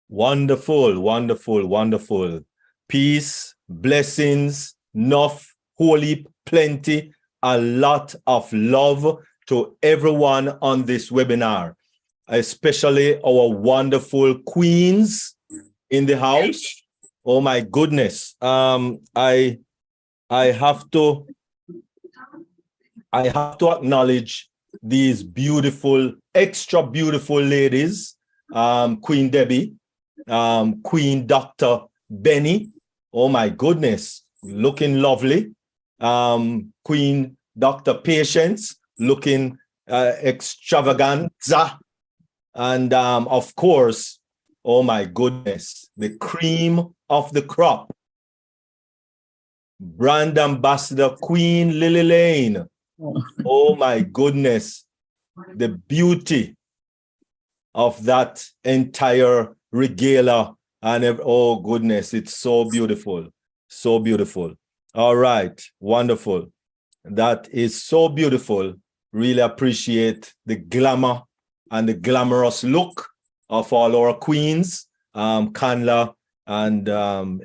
Wonderful, wonderful, wonderful. Peace, blessings, enough, holy, plenty, a lot of love to everyone on this webinar, especially our wonderful queens in the house. Oh my goodness. I have to acknowledge these beautiful, extra beautiful ladies, Queen Debbie, Queen Dr. Benny. Oh my goodness, looking lovely. Queen Dr. Patience, looking extravagant. And of course, oh my goodness, the cream of the crop, brand ambassador Queen Lily Lane. Oh my goodness, the beauty of that entire regala, and oh goodness, it's so beautiful, so beautiful. All right, wonderful. That is so beautiful. Really appreciate the glamour and the glamorous look of all our queens, Kanla, and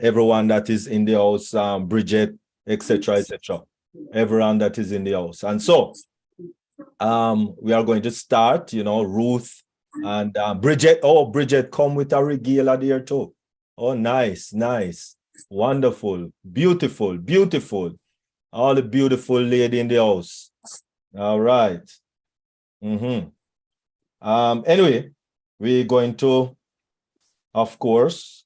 everyone that is in the house, Bridget, etc., etc. Everyone that is in the house. And so we are going to start, you know, Ruth and Bridget. Oh, Bridget, come with a regala there too. Oh, nice, nice. Wonderful, beautiful, beautiful. All the beautiful lady in the house. All right. Anyway, we're going to, of course,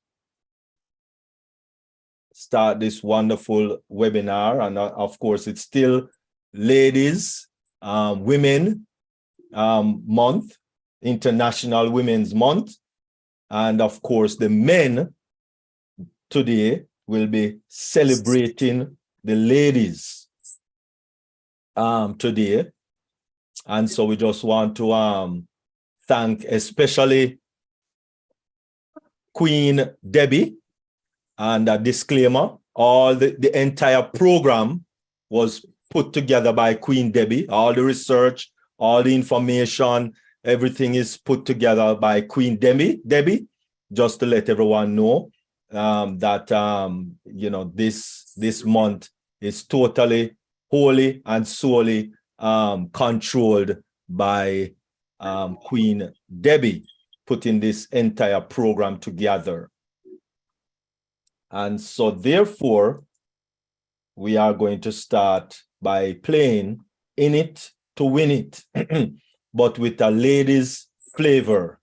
start this wonderful webinar. And of course, it's still Ladies, Women Month, International Women's Month. And of course, the men today will be celebrating the ladies today. And so we just want to thank especially Queen Debbie. And a disclaimer, all the entire program was put together by Queen Debbie. All the research, all the information, everything is put together by Queen Debbie, just to let everyone know that you know, this month is totally wholly and solely controlled by Queen Debbie, putting this entire program together. And so therefore, we are going to start by playing In It to Win It, but with a ladies' flavor.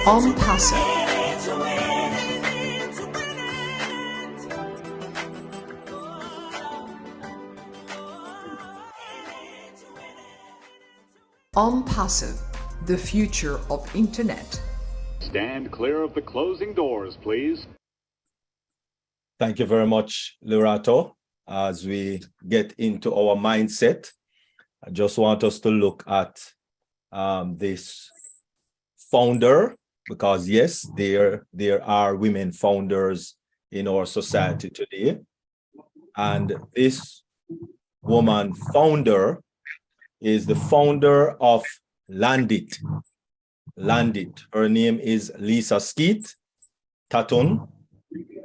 ONPASSIVE. ONPASSIVE, the future of Internet. Stand clear of the closing doors, please. Thank you very much, Lerato. As we get into our mindset, I just want us to look at this founder, because yes, there are women founders in our society today. And this woman founder is the founder of Landit. Landit. Her name is Lisa Skeet Tatun,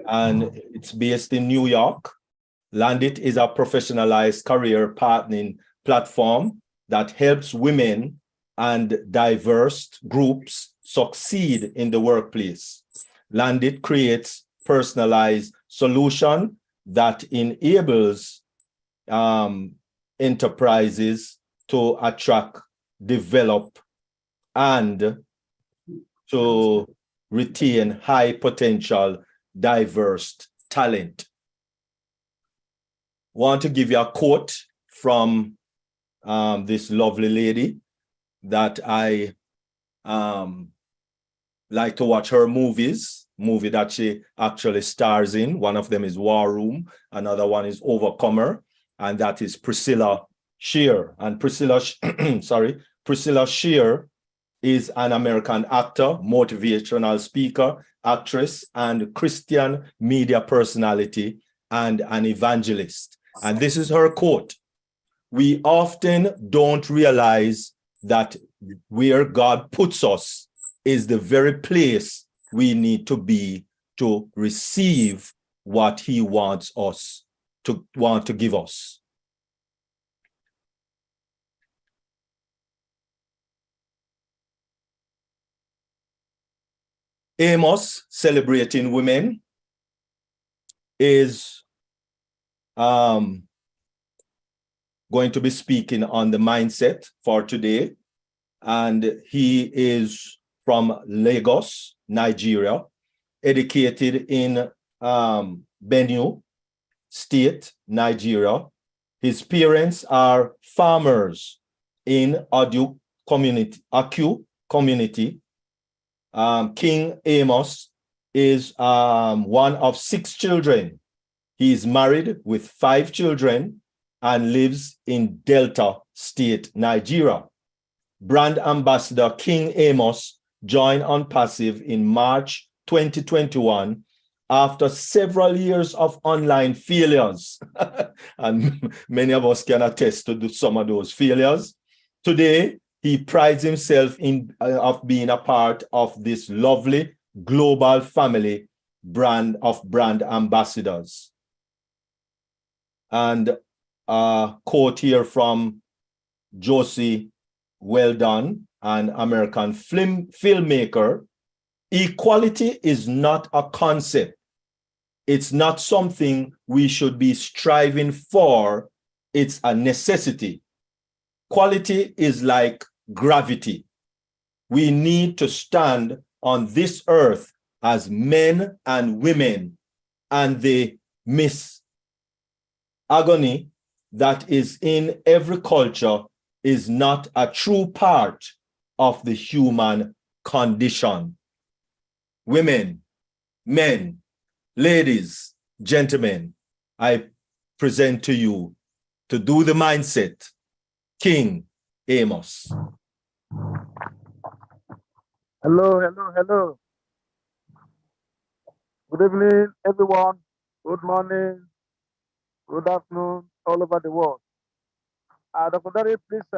and it's based in New York. Landit is a professionalized career partnering platform that helps women and diverse groups succeed in the workplace. Landit creates personalized solution that enables enterprises to attract, develop, and to retain high potential, diverse talent. Want to give you a quote from this lovely lady that I like to watch her movie that she actually stars in. One of them is War Room, another one is Overcomer, and that is Priscilla Shirer. And Priscilla Shirer is an American actor, motivational speaker, actress, and Christian media personality, and an evangelist. And this is her quote: "We often don't realize that where God puts us is the very place we need to be to receive what he wants us to give us." Amos, Celebrating Women, is going to be speaking on the mindset for today. And he is from Lagos, Nigeria, educated in Benue State, Nigeria. His parents are farmers in Adu community. King Amos is one of 6 children. He is married with 5 children and lives in Delta State, Nigeria. Brand Ambassador King Amos joined ONPASSIVE in March 2021 after several years of online failures. And many of us can attest to some of those failures. Today, he prides himself of being a part of this lovely global family of brand ambassadors. And a quote here from Josie Weldon, an American filmmaker: "Equality is not a concept. It's not something we should be striving for. It's a necessity. Quality is like gravity. We need to stand on this earth as men and women, and the misogamy that is in every culture is not a true part of the human condition." Women, men, ladies, gentlemen, I present to you, to do the mindset, King Amos. Hello. Good evening, everyone. Good morning, good afternoon, all over the world. Dr. Dari, please,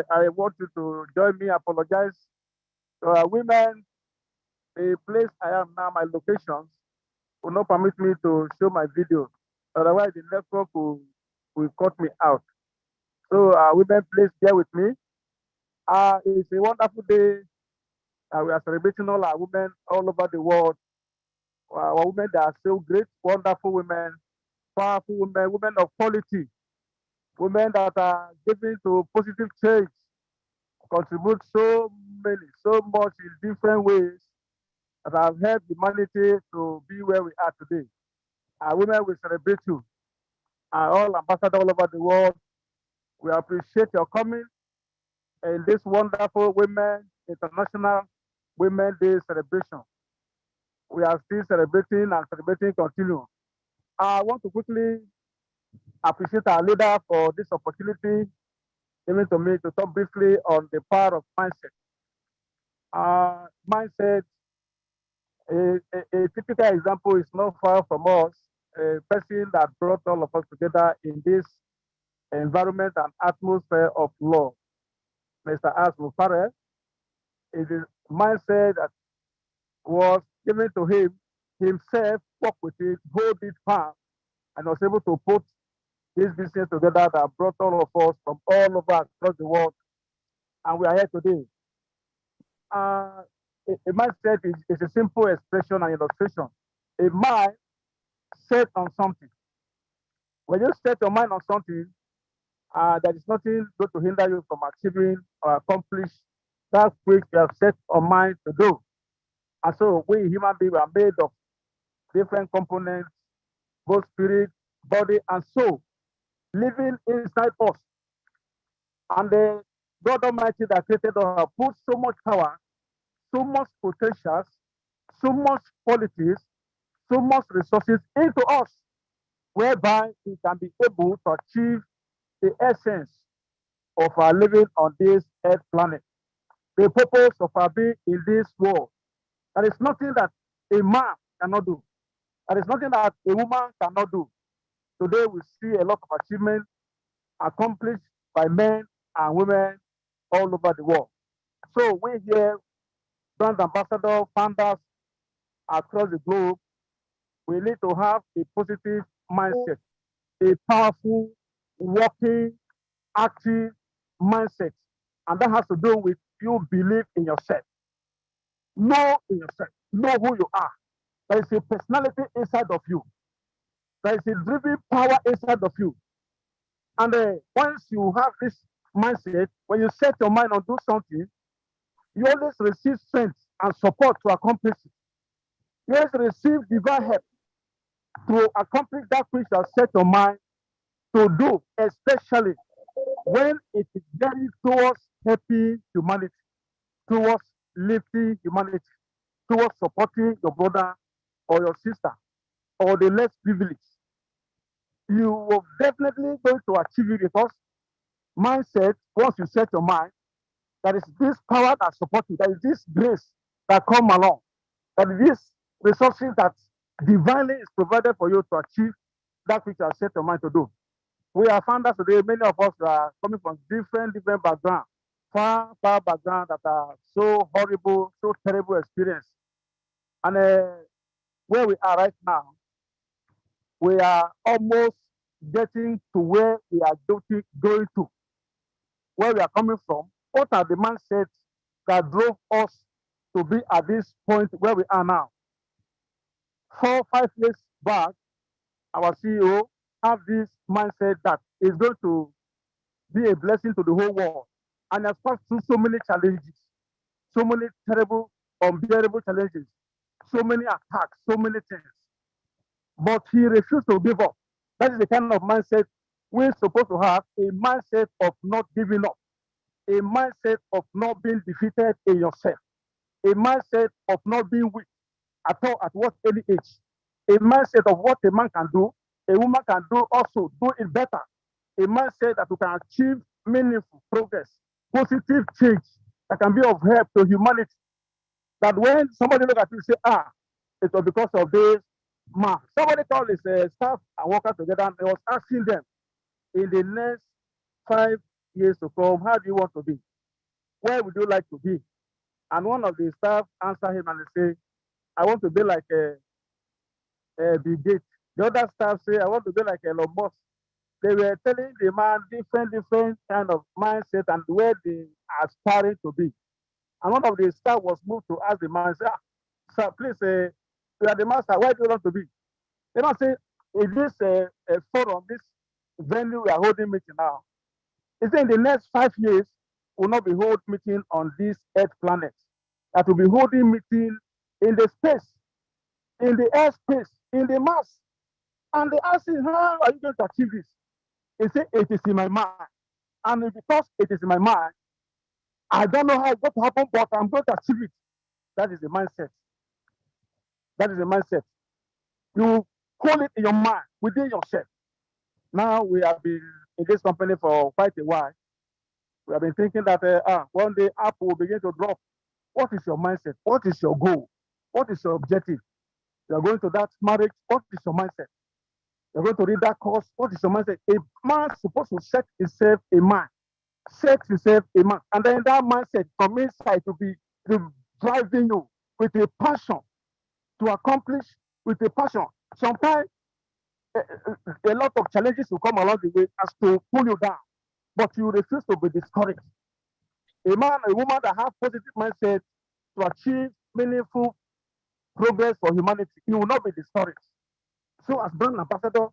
I want you to join me. Apologize. Women, the place I am now, my locations, will not permit me to show my video. Otherwise, the network will cut me out. So, women, please bear with me. It's a wonderful day. We are celebrating all our women all over the world. Our women that are so great, wonderful women, powerful women, women of quality, women that are giving to positive change, contribute so many, so much in different ways that have helped humanity to be where we are today. Women, we celebrate you. All ambassadors all over the world, we appreciate your coming in this wonderful Women International Women Day celebration. We are still celebrating and celebrating continue. I want to quickly appreciate our leader for this opportunity given to me to talk briefly on the power of mindset. Mindset, a typical example is not far from us, a person that brought all of us together in this environment and atmosphere of love. Mr. Asmu Farrell, it is mindset that was given to him, himself worked with it, hold it firm, and was able to put this business together that brought all of us from all over across the world, and we are here today. A mindset is a simple expression and illustration. A mind set on something. When you set your mind on something, there is nothing going to hinder you from achieving or accomplish that which you have set your mind to do. And so we human beings are made of different components, both spirit, body, and soul, living inside us. And the God Almighty that created us put so much power, so much potential, so much qualities, so much resources into us, whereby we can be able to achieve the essence of our living on this earth planet, the purpose of our being in this world. There is nothing that a man cannot do. There is nothing that a woman cannot do. Today we see a lot of achievements accomplished by men and women all over the world. So we here, brand ambassadors, founders across the globe, we need to have a positive mindset, a powerful, working, active mindset. And that has to do with you believe in yourself. Know in yourself. Know who you are. There is a personality inside of you. There is a driven power inside of you. And once you have this mindset, when you set your mind on do something, you always receive strength and support to accomplish it. You always receive divine help to accomplish that which you have set your mind to do, especially when it is gearing towards helping humanity, towards lifting humanity, towards supporting your brother or your sister or the less privileged. You will definitely going to achieve it because mindset, once you set your mind, there is this power that supports you, there is this grace that come along, there is this resources that divinely is provided for you to achieve that which you have set your mind to do. We are founders today, many of us are coming from different backgrounds, far backgrounds that are so horrible, so terrible experience. And where we are right now, we are almost getting to where we are going to, where we are coming from. What are the mindsets that drove us to be at this point where we are now? 4 5 years back, our CEO have this mindset that is going to be a blessing to the whole world, and has passed through so many challenges, so many terrible, unbearable challenges, so many attacks, so many things. But he refused to give up. That is the kind of mindset we're supposed to have, a mindset of not giving up, a mindset of not being defeated in yourself, a mindset of not being weak at all at what any age, a mindset of what a man can do, a woman can do also, do it better, a mindset that you can achieve meaningful progress, positive change that can be of help to humanity. That when somebody look at you say, it was because of this man. Somebody called his staff and workers together and was asking them, in the next 5 years to come, how do you want to be? Where would you like to be? And one of the staff answered him and they say, I want to be like Bill Gates. The other staff say, I want to be like Elon Musk. They were telling the man different kind of mindset and where they are aspiring to be. And one of the staff was moved to ask the man, say, sir, please, you are the master, where do you want to be? The man say, in this forum, this venue we are holding meeting now, is in the next 5 years, will not be holding meeting on this Earth planet. That will be holding meeting in the space, in the airspace, in the Mars. And they ask him, how are you going to achieve this? He said, it is in my mind. And because it is in my mind, I don't know how it's going to happen, but I'm going to achieve it. That is the mindset. That is the mindset. You hold it in your mind, within yourself. Now we have been in this company for quite a while. We have been thinking that one day Apple will begin to drop. What is your mindset? What is your goal? What is your objective? You are going to that marriage. What is your mindset? You're going to read that course. What is your mindset? A man is supposed to set himself a man. Set himself a man. And then that mindset from inside to driving you with a passion to accomplish with a passion. Sometimes a lot of challenges will come along the way as to pull you down, but you refuse to be discouraged. A man, a woman that have positive mindset to achieve meaningful progress for humanity, you will not be discouraged. So as brand ambassador,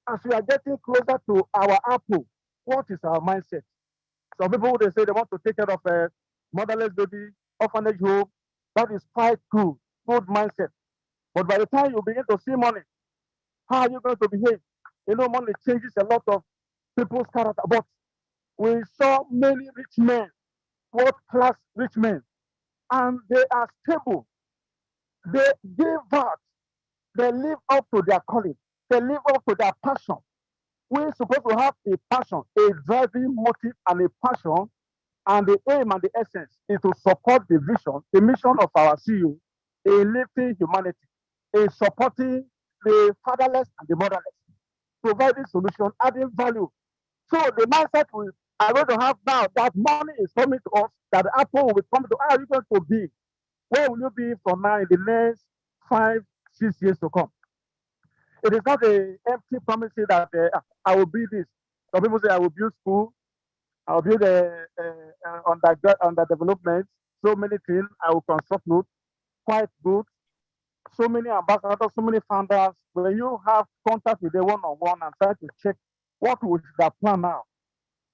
as we are getting closer to our Apple, what is our mindset? Some people, they say they want to take care of a motherless baby, orphanage home. That is quite good mindset. But by the time you begin to see money, how are you going to behave? You know, money changes a lot of people's character. But we saw many rich men, world-class rich men, and they are stable. They give out. They live up to their calling. They live up to their passion. We're supposed to have a passion, a driving motive and a passion, and the aim and the essence is to support the vision, the mission of our CEO in lifting humanity, in supporting the fatherless and the motherless, providing solution, adding value. So the mindset we are going to have now that money is coming to us, that Apple will come to, how are you going to be? Where will you be from now in the next 5, 6 years to come? It is not an empty promise that I will be this. Some people say I will build school, I will build under development, so many things. I will construct road, quite good. So many ambassadors, so many founders. When you have contact with them one-on-one and try to check what was their plan now,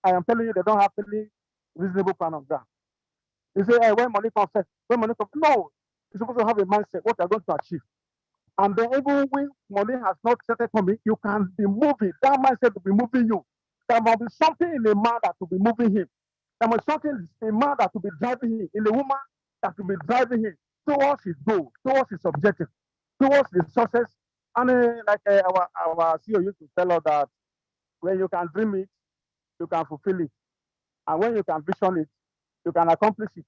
I am telling you, they don't have any reasonable plan of that. You say, hey, when money comes first, when money comes, no, you're supposed to have a mindset, what you're going to achieve. And then even when money has not started coming, you can be moving. That mindset will be moving you. There must be something in a man that will be moving him. There must be something in a man that will be driving him, in a woman that will be driving him towards his goal, towards his objective, towards the success. And our CEO used to tell us that when you can dream it, you can fulfill it. And when you can vision it, you can accomplish it.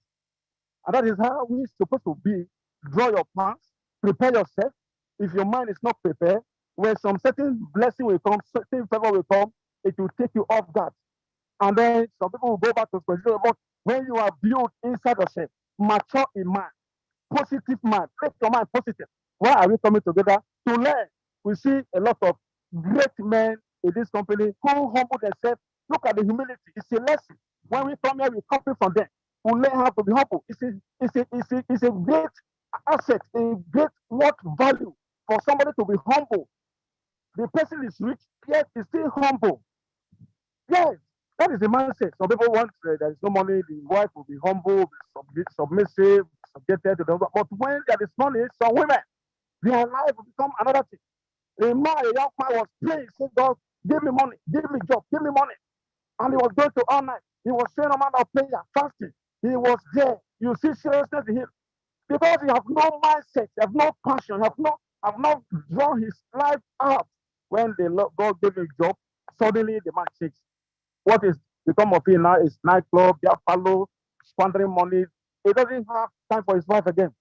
And that is how we're supposed to be. Draw your plans, prepare yourself. If your mind is not prepared, when some certain blessing will come, certain favor will come, it will take you off guard. And then some people will go back to spiritual. But when you are built inside yourself, mature in mind, positive mind, make your mind positive. Why are we coming together? To learn. We see a lot of great men in this company who humble themselves. Look at the humility. It's a lesson. When we come here, we copy from them. We learn how to be humble. It's a great asset, a great what value for somebody to be humble. The person is rich, yet he's still humble. Yes, that is the mindset. Some people want there is no money, the wife will be humble, submissive, subjected to them. But when there is money, some women, their life will become another thing. A young man was praying, saying, God, give me money, give me job, give me money. And he was going to all night. He was showing a man of prayer, fasting. He was there. You see seriousness in him. Because he have no mindset, he have no passion, have not drawn his life out. When God gave him a job, suddenly the man shakes. What is become of him now is nightclub, follow, squandering money. He doesn't have time for his wife again.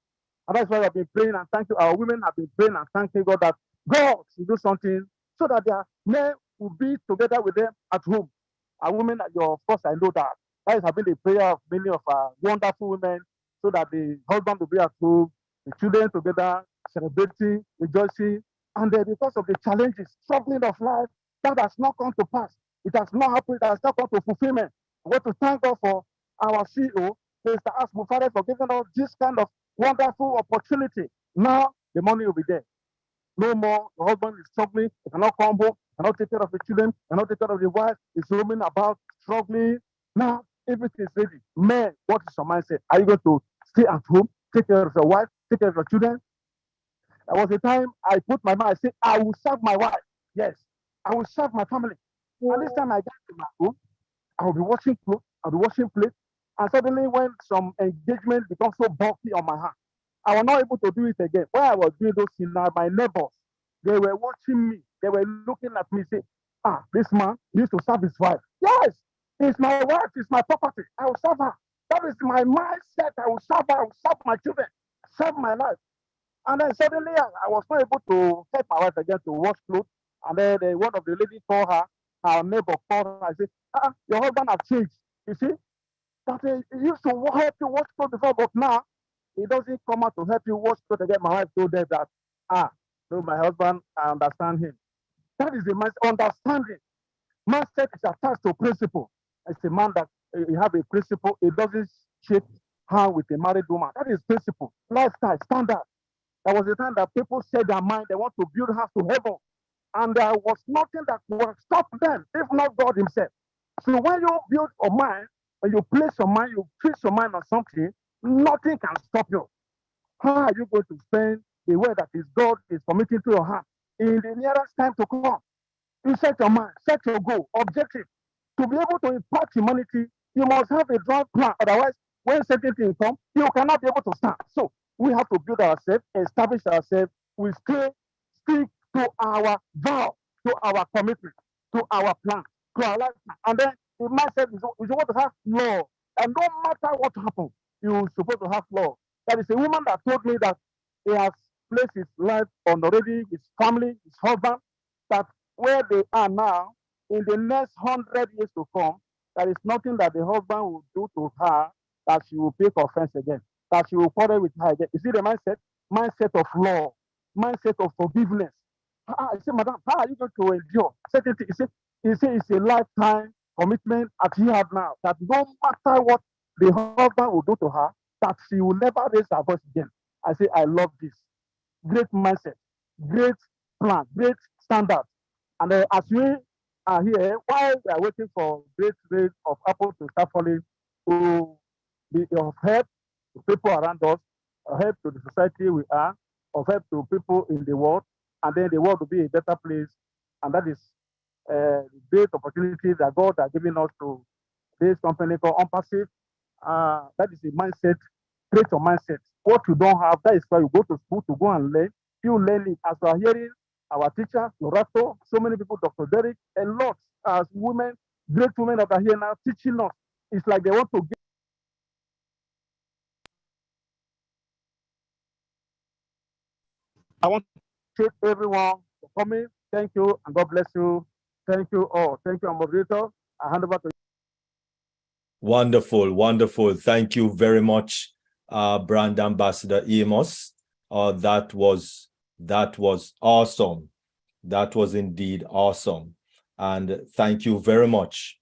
And that's why we have been praying and thank you. Our women have been praying and thanking God that God should do something so that their men will be together with them at home. Our women, of course, I know that. That has been the prayer of many of our wonderful women, so that the husband will be at home, the children together, celebrating, rejoicing. And then because of the challenges, struggling of life, that has not come to pass. It has not happened. It has not come to fulfillment. I want to thank God for our CEO, Mr. Asmufare, for giving us this kind of wonderful opportunity. Now, the money will be there. No more, the husband is struggling, he cannot come home, cannot take care of the children, cannot take care of the wife, he's roaming about, struggling. Now, everything is ready. Man, what is your mindset? Are you going to stay at home, take care of your wife, take care of your children? There was a time I put my mind, I said, I will serve my wife. Yes, I will serve my family. And this time I get to my home, I will be washing clothes, I'll be washing plates. And suddenly, when some engagement becomes so bulky on my hand, I was not able to do it again. While I was doing those things, now my neighbors, they were watching me. They were looking at me, say, this man used to serve his wife. Yes, it's my wife, it's my property. I will serve her. That is my mindset. I will serve her, I will serve my children, serve my life. And then suddenly I was not able to help my wife again to wash clothes. And then one of the ladies called her, our neighbor called her. I said, your husband has changed. You see, that he used to help you wash clothes before, but now he doesn't come out to help you wash clothes again. My wife told them that, no, my husband, I understand him. That is the mindset, understanding. Mindset is attached to principle. It's a man that he have a principle. He doesn't shake hand with a married woman. That is principle, lifestyle, standard. There was a time that people said their mind, they want to build house to heaven. And there was nothing that would stop them, if not God himself. So when you build a mind, when you place your mind, you fix your mind on something, nothing can stop you. How are you going to spend the way that is God is committing to your hand in the nearest time to come? You set your mind, set your goal, objective. To be able to impact humanity, you must have a drive plan. Otherwise, when certain things come, you cannot be able to stand. So we have to build ourselves, establish ourselves. We stick to our vow, to our commitment, to our plan, to our life. And then the mindset is you want to have law. And no matter what happens, you're supposed to have law. There is a woman that told me that he has placed his life on already, his family, his husband, that where they are now, in the next 100 years to come, there is nothing that the husband will do to her that she will take offense again, that she will quarrel with her again. You see the mindset? Mindset of law, mindset of forgiveness. I say, madam, how are you going to endure? Certain things. He say it's a lifetime commitment that he had now, that no matter what the husband will do to her, that she will never raise her voice again. I say, I love this. Great mindset, great plan, great standard. And as we are here, while we are waiting for great rate of apple to start falling, to be of help to people around us, of help to the society we are, of help to people in the world, and then the world will be a better place. And that is a great opportunity that God has given us to this company called ONPASSIVE. That is a mindset, create your mindset. What you don't have, that is why you go to school to go and learn. You learn it as we are hearing our teacher, Lorato, so many people, Dr. Derek, a lot as women, great women that are here now teaching us. It's like they want to give. I want to thank everyone for coming. Thank you and God bless you. Thank you all. Thank you, moderator. I hand over to you. Wonderful, wonderful. Thank you very much, Brand Ambassador Amos. That was awesome. That was indeed awesome. And thank you very much.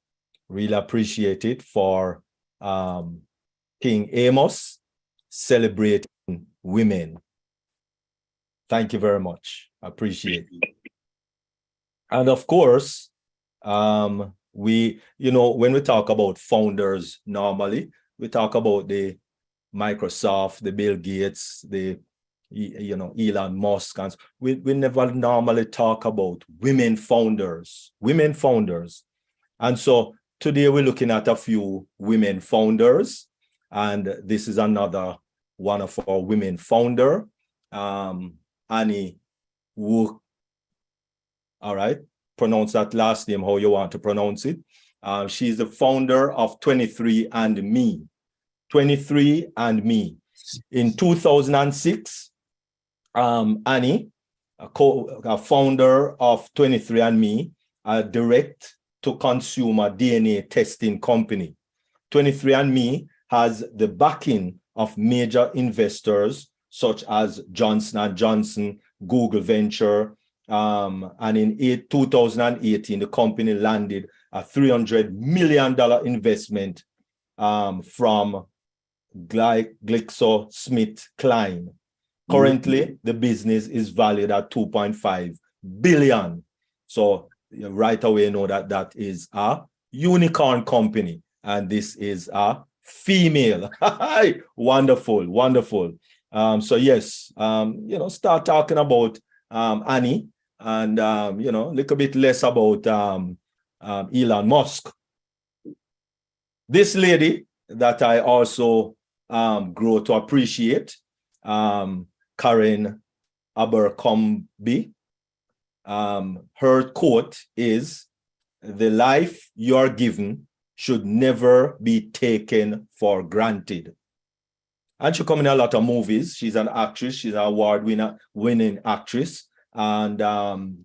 Really appreciate it for King Amos celebrating women. Thank you very much. Appreciate it. And of course, we, when we talk about founders, normally we talk about the Microsoft, the Bill Gates, the Elon Musk, and we never normally talk about women founders. And so today we're looking at a few women founders, and this is another one of our women founder, Annie Wu. All right, pronounce that last name how you want to pronounce it. She's the founder of 23andMe. 23andMe. In 2006, Annie, a founder of 23andMe, a direct-to-consumer DNA testing company. 23andMe has the backing of major investors such as Johnson & Johnson, Google Venture, and in 2018, the company landed a $300 million investment from GlaxoSmithKline. Currently, the business is valued at $2.5 billion. So right away, you know that is a unicorn company. and this is a female. Wonderful, wonderful. So yes, start talking about Annie, and a little bit less about Elon Musk. This lady that I also grow to appreciate, Karen Abercrombie. Her quote is, "The life you are given should never be taken for granted." And she come in a lot of movies. She's an actress. She's an award-winning actress. And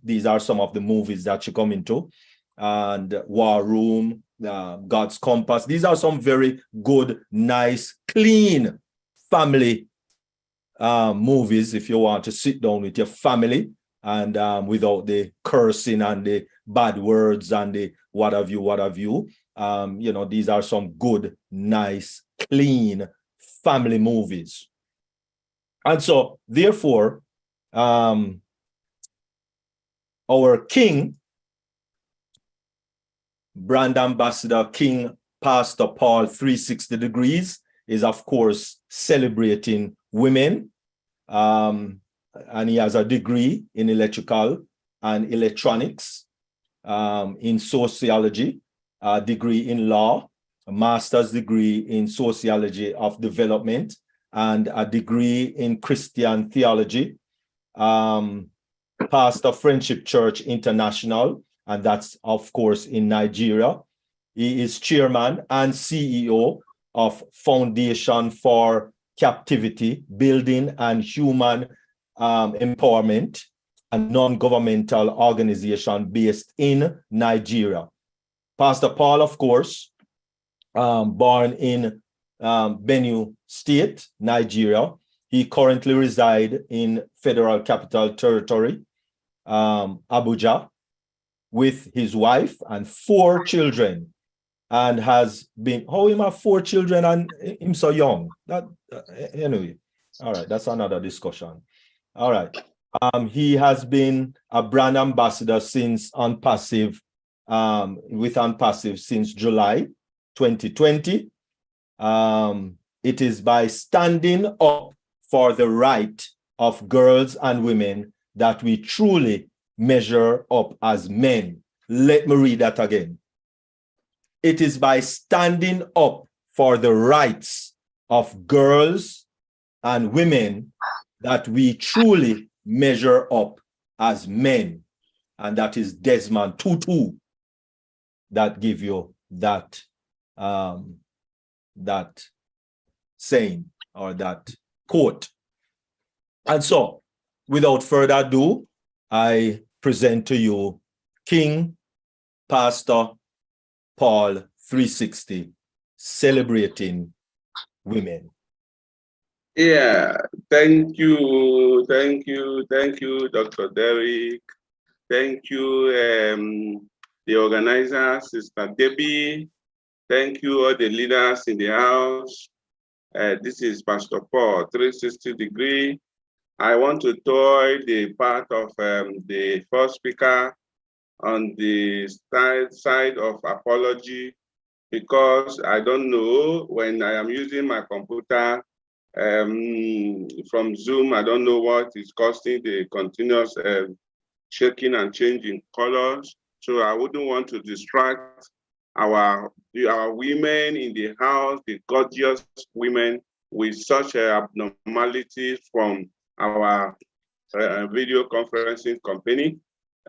these are some of the movies that she come into. And War Room, God's Compass. These are some very good, nice, clean family movies if you want to sit down with your family and without the cursing and the bad words and the what have you. These are some good, nice, clean family movies. And so, therefore, our king, brand ambassador, King Pastor Paul 360 Degrees, is, of course, celebrating women. And he has a degree in electrical and electronics, in sociology, a degree in law, a master's degree in sociology of development, and a degree in Christian theology. Pastor Friendship Church International, and that's, of course, in Nigeria. He is chairman and CEO of Foundation for Captivity Building and Human Empowerment, a non-governmental organization based in Nigeria. Pastor Paul, of course, born in Benue State, Nigeria. He currently resides in Federal Capital Territory, Abuja, with his wife and 4 children, and has been, how him have 4 children and him so young? Anyway, all right, that's another discussion. All right. He has been a brand ambassador since ONPASSIVE, with ONPASSIVE since July 2020. It is by standing up for the right of girls and women that we truly measure up as men. Let me read that again. It is by standing up for the rights of girls and women that we truly measure up as men. And that is Desmond Tutu that give you that that saying or that quote. And so, without further ado, I present to you King Pastor Paul 360, celebrating women. Yeah, thank you, Dr. Derek. Thank you, the organizer, Sister Debbie. Thank you, all the leaders in the house. This is Pastor Paul, 360 Degree. I want to toy the part of the first speaker on the side of apology, because I don't know when I am using my computer from Zoom, I don't know what is causing the continuous shaking and changing colors. So I wouldn't want to distract our women in the house, the gorgeous women, with such abnormalities from our video conferencing company.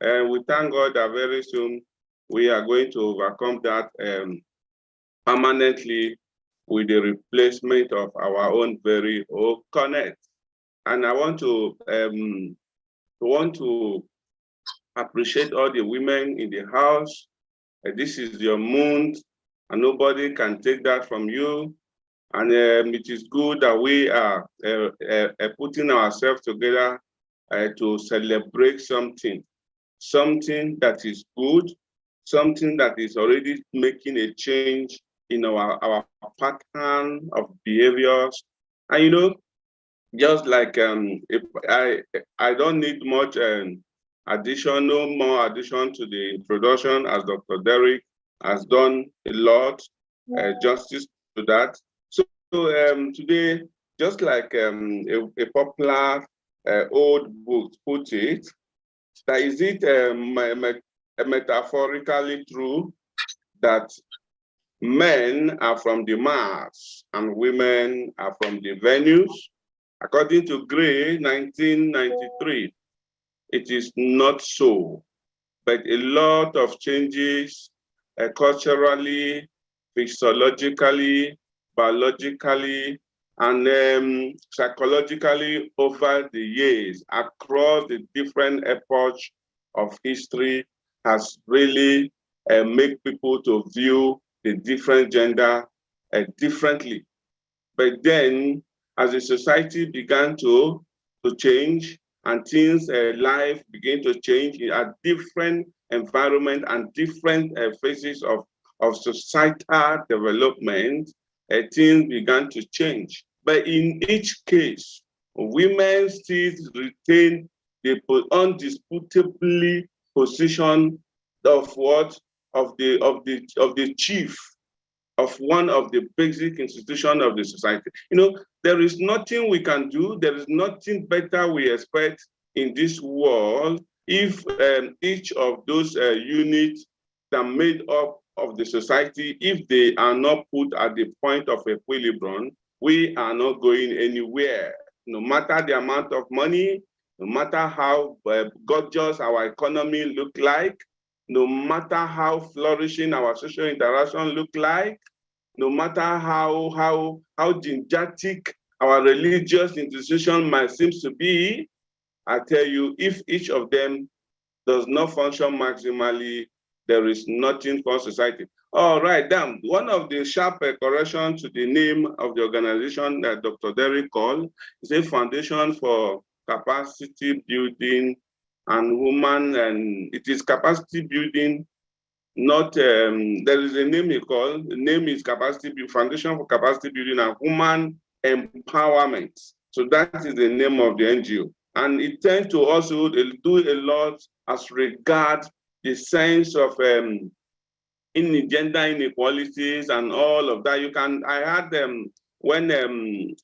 And we thank God that very soon we are going to overcome that permanently with the replacement of our own very own Connect. And I want to appreciate all the women in the house. This is your month, and nobody can take that from you. And it is good that we are putting ourselves together to celebrate something that is good, something that is already making a change in our pattern of behaviors. And you know, just like if I don't need much no more addition to the introduction, as Dr. Derek has done a lot. justice to that. So today, just like a popular old book put it, that is it metaphorically true that men are from the Mars and women are from the Venus? According to Gray, 1993, it is not so, but a lot of changes culturally, physiologically, biologically, and psychologically over the years across the different epochs of history has really made people to view the different gender differently. But then, as the society began to change and things, life began to change at different environment and different phases of societal development, things began to change. But in each case, women still retain the undisputably position of what? Of the chief of one of the basic institutions of the society. You know, there is nothing we can do, there is nothing better we expect in this world if each of those units that made up of the society, if they are not put at the point of equilibrium, we are not going anywhere. No matter the amount of money, no matter how gorgeous our economy look like, no matter how flourishing our social interaction look like, no matter how didactic our religious institution might seem to be, I tell you, if each of them does not function maximally, there is nothing for society. All right, then, one of the sharp corrections to the name of the organization that Dr. Derrick called is a foundation for capacity building and woman, and it is capacity building, not, there is a name he called, the name is Foundation for Capacity Building and Human Empowerment. So that is the name of the NGO. And it tends to also do a lot as regards the sense of in gender inequalities and all of that. You can, I had when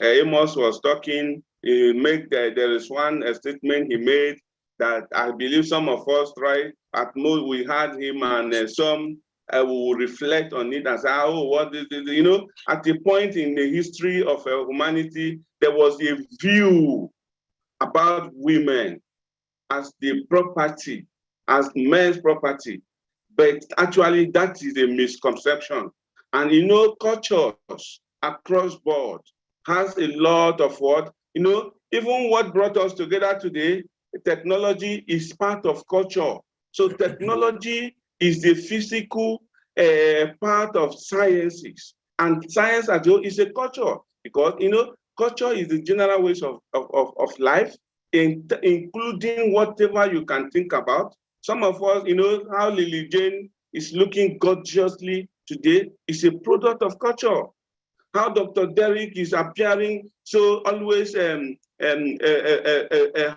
Amos was talking, he made, there is one statement he made that I believe some of us, right, at most we had him and some will reflect on it and say, oh, what is this? You know, at a point in the history of humanity, there was a view about women as the property, as men's property. But actually, that is a misconception. And you know, cultures across board has a lot of what, you know, even what brought us together today, technology is part of culture. So technology is the physical part of sciences. And science as well is a culture, because, you know, culture is the general ways of life, including whatever you can think about. Some of us, you know, how Lily Jane is looking gorgeously today is a product of culture. How Dr. Derrick is appearing so always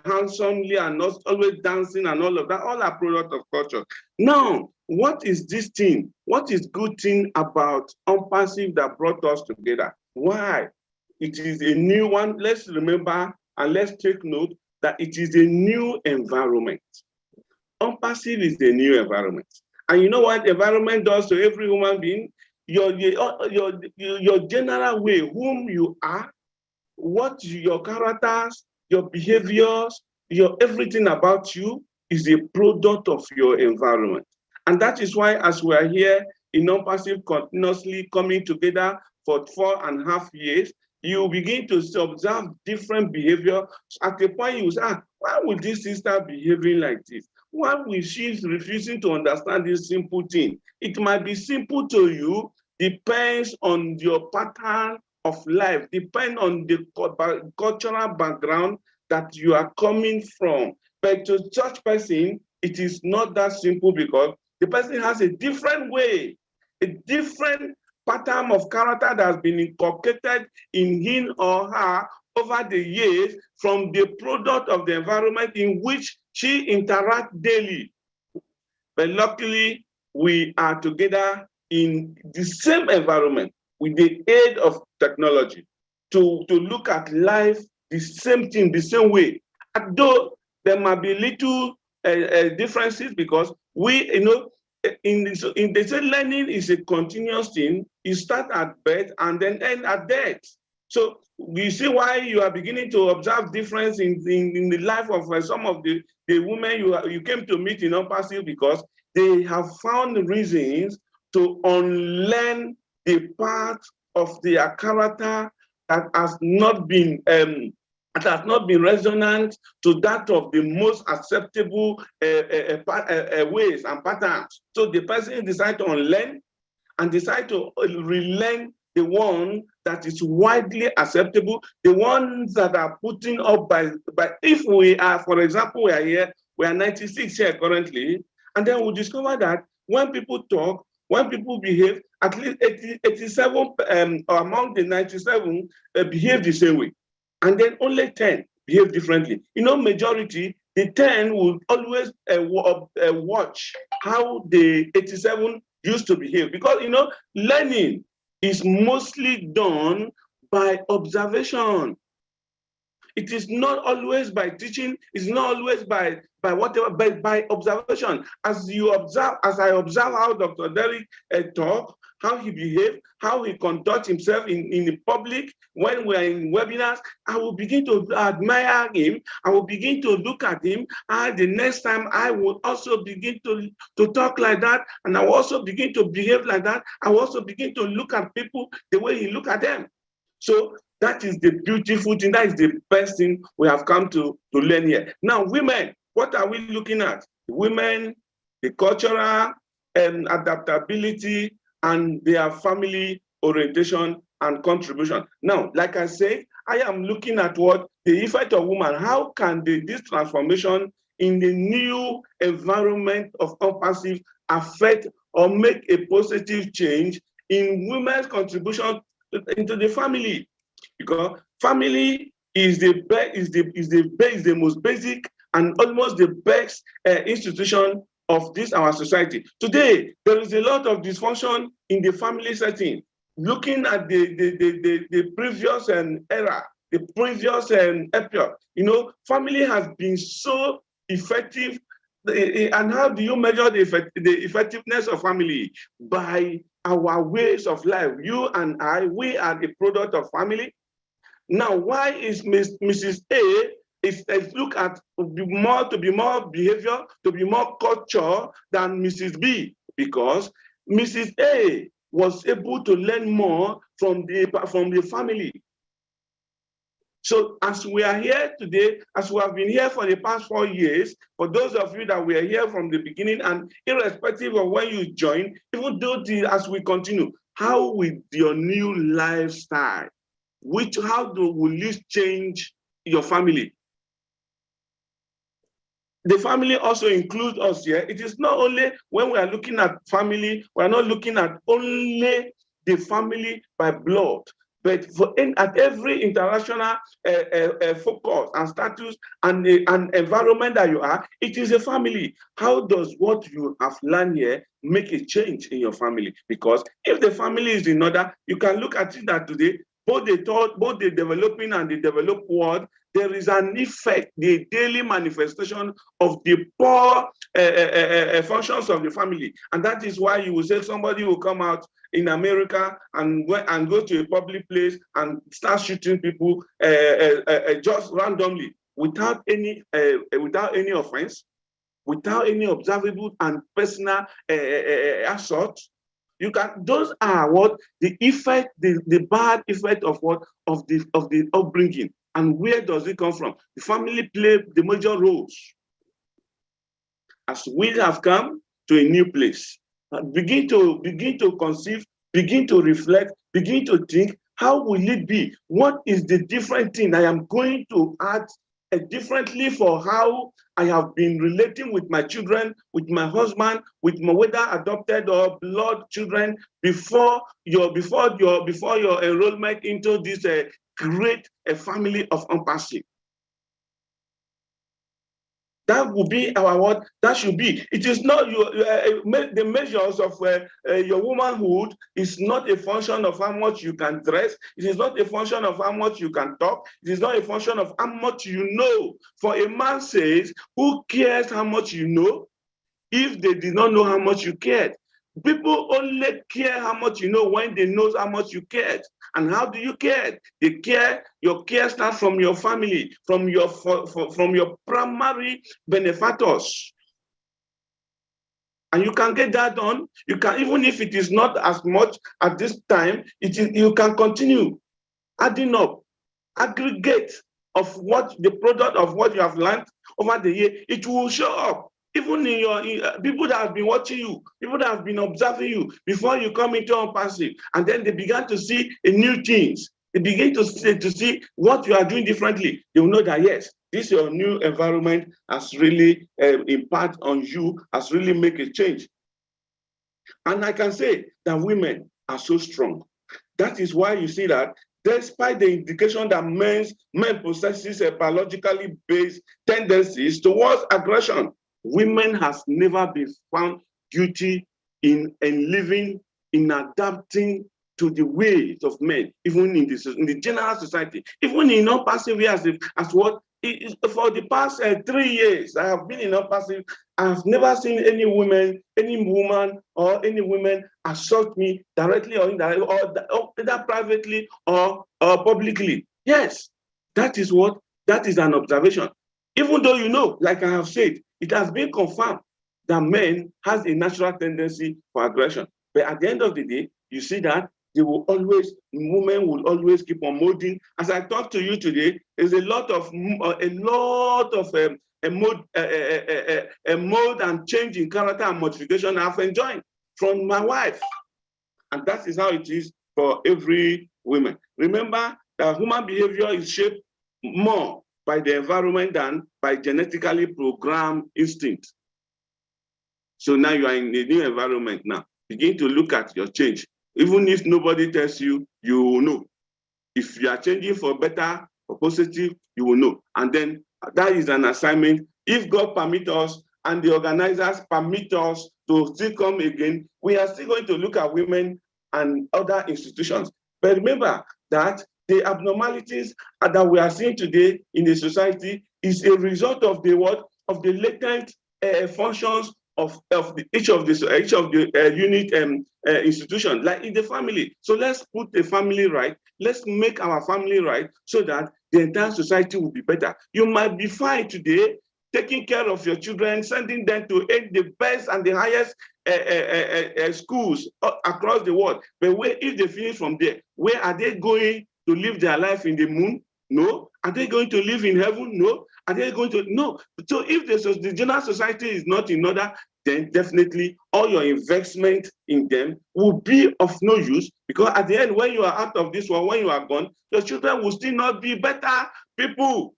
handsomely and not always dancing and all of that, all are product of culture. Now, what is this thing? What is good thing about ONPASSIVE that brought us together? Why? It is a new one. Let's remember and let's take note that it is a new environment. ONPASSIVE is the new environment. And you know what environment does to every human being? Your general way, whom you are, what your characters, your behaviors, your everything about you is a product of your environment. And that is why, as we are here in ONPASSIVE continuously coming together for 4.5 years, you begin to observe different behavior. At a point you say, why would this sister behaving like this? Why will she refusing to understand this simple thing? It might be simple to you, depends on your pattern of life, depend on the cultural background that you are coming from. But to such person, it is not that simple because the person has a different way, a different pattern of character that has been inculcated in him or her over the years from the product of the environment in which she interacts daily. But luckily, we are together in the same environment with the aid of technology to look at life the same thing, the same way. Although there might be little differences because we, in they say learning is a continuous thing. You start at birth and then end at death. So you see why you are beginning to observe difference in the life of some of the women you came to meet in ONPASSIVE, because they have found reasons to unlearn the part of their character that has not been resonant to that of the most acceptable ways and patterns. So the person decide to unlearn and decide to relearn the one that is widely acceptable, the ones that are putting up by if we are, for example, we are 96 here currently, and then we discover that when people talk, when people behave, at least 87 among the 97 behave the same way. And then only 10 behave differently. Majority, the 10 will always watch how the 87 used to behave. Because, learning is mostly done by observation. It is not always by teaching, it's not always by whatever, but by observation. As I observe how Dr. Derek talk, how he behaves, how he conducts himself in the public, when we're in webinars, I will begin to admire him. I will begin to look at him. The next time I will also begin to talk like that, and I will also begin to behave like that. I will also begin to look at people the way he look at them. So that is the beautiful thing. That is the best thing we have come to learn here. Now, women, what are we looking at? Women, the cultural adaptability, and their family orientation and contribution. Now, like I said, I am looking at what the effect of woman. How can this transformation in the new environment of ONPASSIVE affect or make a positive change in women's contribution into the family? Because family is the most basic and almost the best institution of our society. Today, there is a lot of dysfunction in the family setting. Looking at the previous era, the previous epoch, family has been so effective. And how do you measure the effectiveness of family? By our ways of life. You and I, we are the product of family. Now, why is Mrs. A is look at to be more behavior, to be more culture than Mrs. B? Because Mrs. A was able to learn more from the family. So as we are here today, as we have been here for the past 4 years, for those of you that were here from the beginning, and irrespective of when you join, even though as we continue, how with your new lifestyle, how will this change your family? The family also includes us here. It is not only when we are looking at family, we are not looking at only the family by blood, but at every international focus and status and environment that you are, it is a family. How does what you have learned here make a change in your family? Because if the family is in order, you can look at it that today, both the developing and the developed world, there is an effect, the daily manifestation of the poor functions of the family. And that is why you will say somebody will come out in America and go to a public place and start shooting people just randomly without any offense, without any observable and personal assault. Those are what the effect, the bad effect of what of the upbringing. And where does it come from? The family play the major roles. As we have come to a new place, begin to conceive, begin to reflect, begin to think, how will it be? What is the different thing I am going to add differently for how I have been relating with my children, with my husband, with my whether adopted or blood children before your enrollment into this great family of ONPASSIVE. That would be our what that should be. It is not the measures of your womanhood is not a function of how much you can dress. It is not a function of how much you can talk. It is not a function of how much you know. For a man says, who cares how much you know if they did not know how much you cared? People only care how much you know when they know how much you cared. And how do you care? Your care starts from your family, from your primary benefactors. And you can get that done. You can, even if it is not as much at this time, you can continue adding up, aggregate of what the product of what you have learned over the year. It will show up. Even in your people that have been watching you, people that have been observing you before you come into ONPASSIVE, and then they began to see a new things. They begin to see what you are doing differently. They will know that yes, this your new environment has really impact on you, has really make a change. And I can say that women are so strong. That is why you see that despite the indication that men possesses a biologically based tendencies towards aggression, women has never been found guilty in living, in adapting to the ways of men, even in the general society, even in ONPASSIVE as what for the past 3 years I have been in ONPASSIVE. I have never seen any woman or any women assault me directly or indirectly, or either privately or publicly. Yes, that is an observation. Even though like I have said, it has been confirmed that men has a natural tendency for aggression. But at the end of the day, you see that women will always keep on molding. As I talk to you today, there's a lot of mold and change in character and modification I've enjoyed from my wife. And that is how it is for every woman. Remember that human behavior is shaped more by the environment than by genetically programmed instinct. So now you are in a new environment now. Begin to look at your change. Even if nobody tells you, you will know. If you are changing for better or positive, you will know. And then that is an assignment. If God permits us and the organizers permit us to still come again, we are still going to look at women and other institutions. But remember that the abnormalities that we are seeing today in the society is a result of the latent functions of each of the unit institution, like in the family. So let's put the family right. Let's make our family right so that the entire society will be better. You might be fine today, taking care of your children, sending them to the best and the highest schools across the world. But if they finish from there, where are they going to live their life? In the moon? No. Are they going to live in heaven? No. Are they going to? No. So if the general society is not in order, then definitely all your investment in them will be of no use, because at the end, when you are out of this world, when you are gone, your children will still not be better people.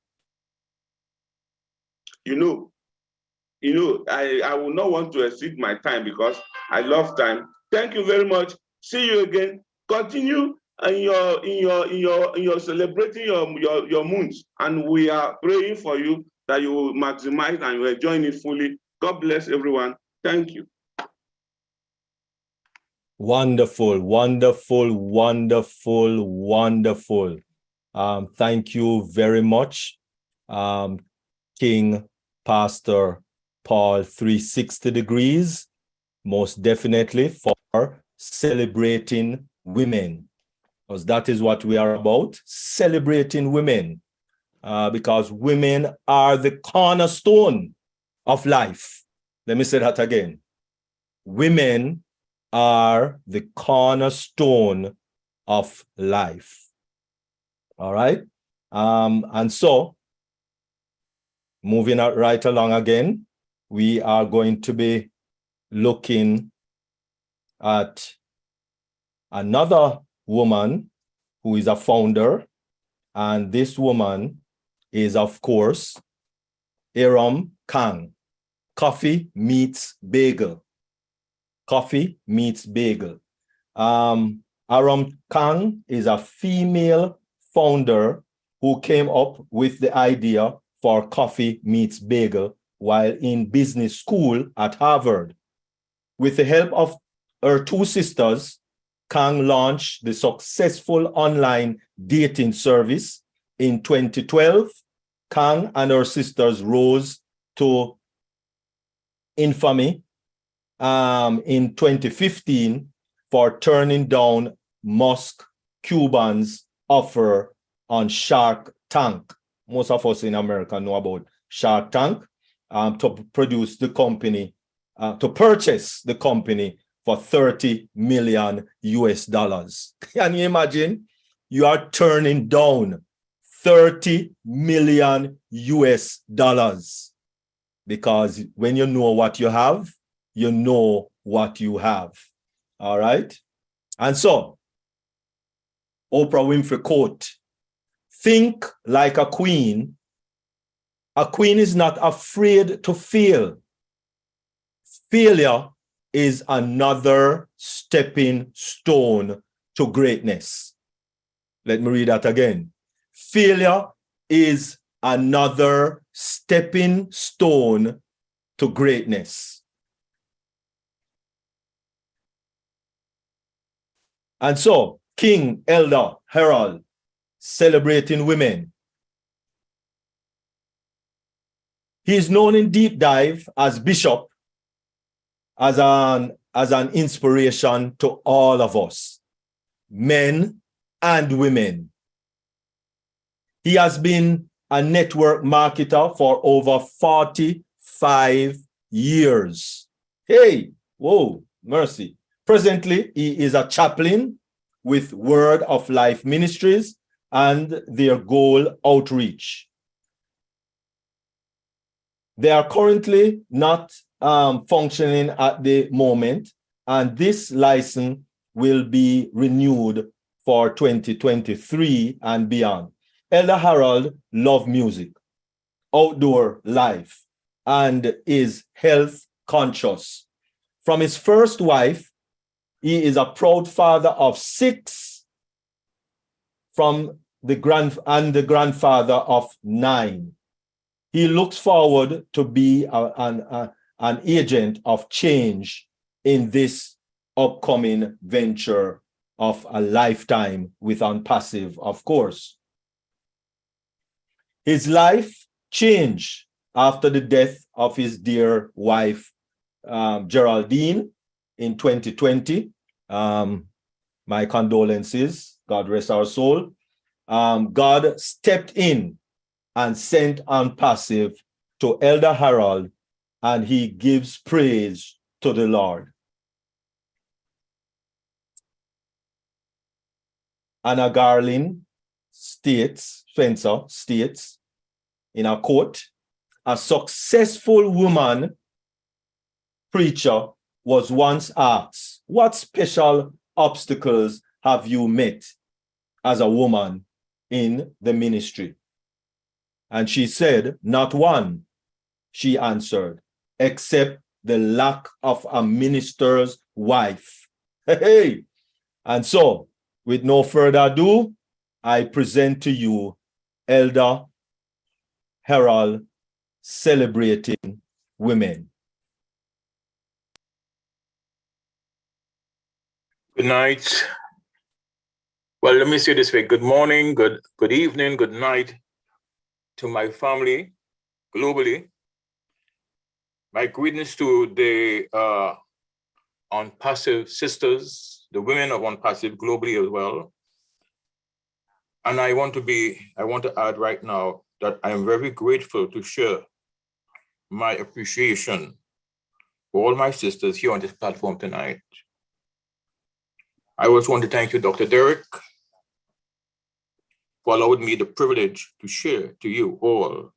I will not want to exceed my time because I love time. Thank you very much. See you again. Continue in your celebrating your moons, and we are praying for you that you will maximize and you will enjoy it fully. God bless everyone. Thank you. Wonderful, wonderful, wonderful, wonderful. Thank you very much, King Pastor Paul 360 Degrees, most definitely, for celebrating women, because that is what we are about, celebrating women, because women are the cornerstone of life. Let me say that again. Women are the cornerstone of life. All right. And so, moving right along again, we are going to be looking at another woman who is a founder. And this woman is, of course, Aram Kang. Coffee meets bagel. Coffee meets bagel. Aram Kang is a female founder who came up with the idea for coffee meets bagel while in business school at Harvard. With the help of her two sisters, Kang launched the successful online dating service. In 2012, Kang and her sisters rose to infamy in 2015 for turning down Musk Cuban's offer on Shark Tank. Most of us in America know about Shark Tank, to produce the company, to purchase the company for $30 million US. Can you imagine? You are turning down $30 million US, because when you know what you have, you know what you have. All right. And so, Oprah Winfrey quote, "Think like a queen. A queen is not afraid to fail. Failure is another stepping stone to greatness." Let me read that again. Failure is another stepping stone to greatness. And so, King Elder Harold, celebrating women. He is known in Deep Dive as Bishop, as an inspiration to all of us, men and women. He has been a network marketer for over 45 years. Hey, whoa, mercy. Presently, he is a chaplain with Word of Life Ministries and their Goal Outreach. They are currently not functioning at the moment, and this license will be renewed for 2023 and beyond. Elder Harold loves music, outdoor life, and is health conscious. From his first wife, he is a proud father of 6, from the grandfather of 9. He looks forward to be an agent of change in this upcoming venture of a lifetime with ONPASSIVE, of course. His life changed after the death of his dear wife, Geraldine, in 2020. My condolences, God rest our soul. God stepped in and sent ONPASSIVE to Elder Harold, and he gives praise to the Lord. Anna Garland Spencer states in a quote, "A successful woman preacher was once asked, 'What special obstacles have you met as a woman in the ministry?' And she said, 'Not one,' she answered, 'except the lack of a minister's wife.'" Hey! And so, with no further ado, I present to you Elder Harold, celebrating women. Good night. Well, let me say this way. Good morning, good evening, good night to my family globally. My greetings to the ONPASSIVE sisters, the women of ONPASSIVE globally as well. And I want to add right now that I am very grateful to share my appreciation for all my sisters here on this platform tonight. I also want to thank you, Dr. Derek, for allowing me the privilege to share to you all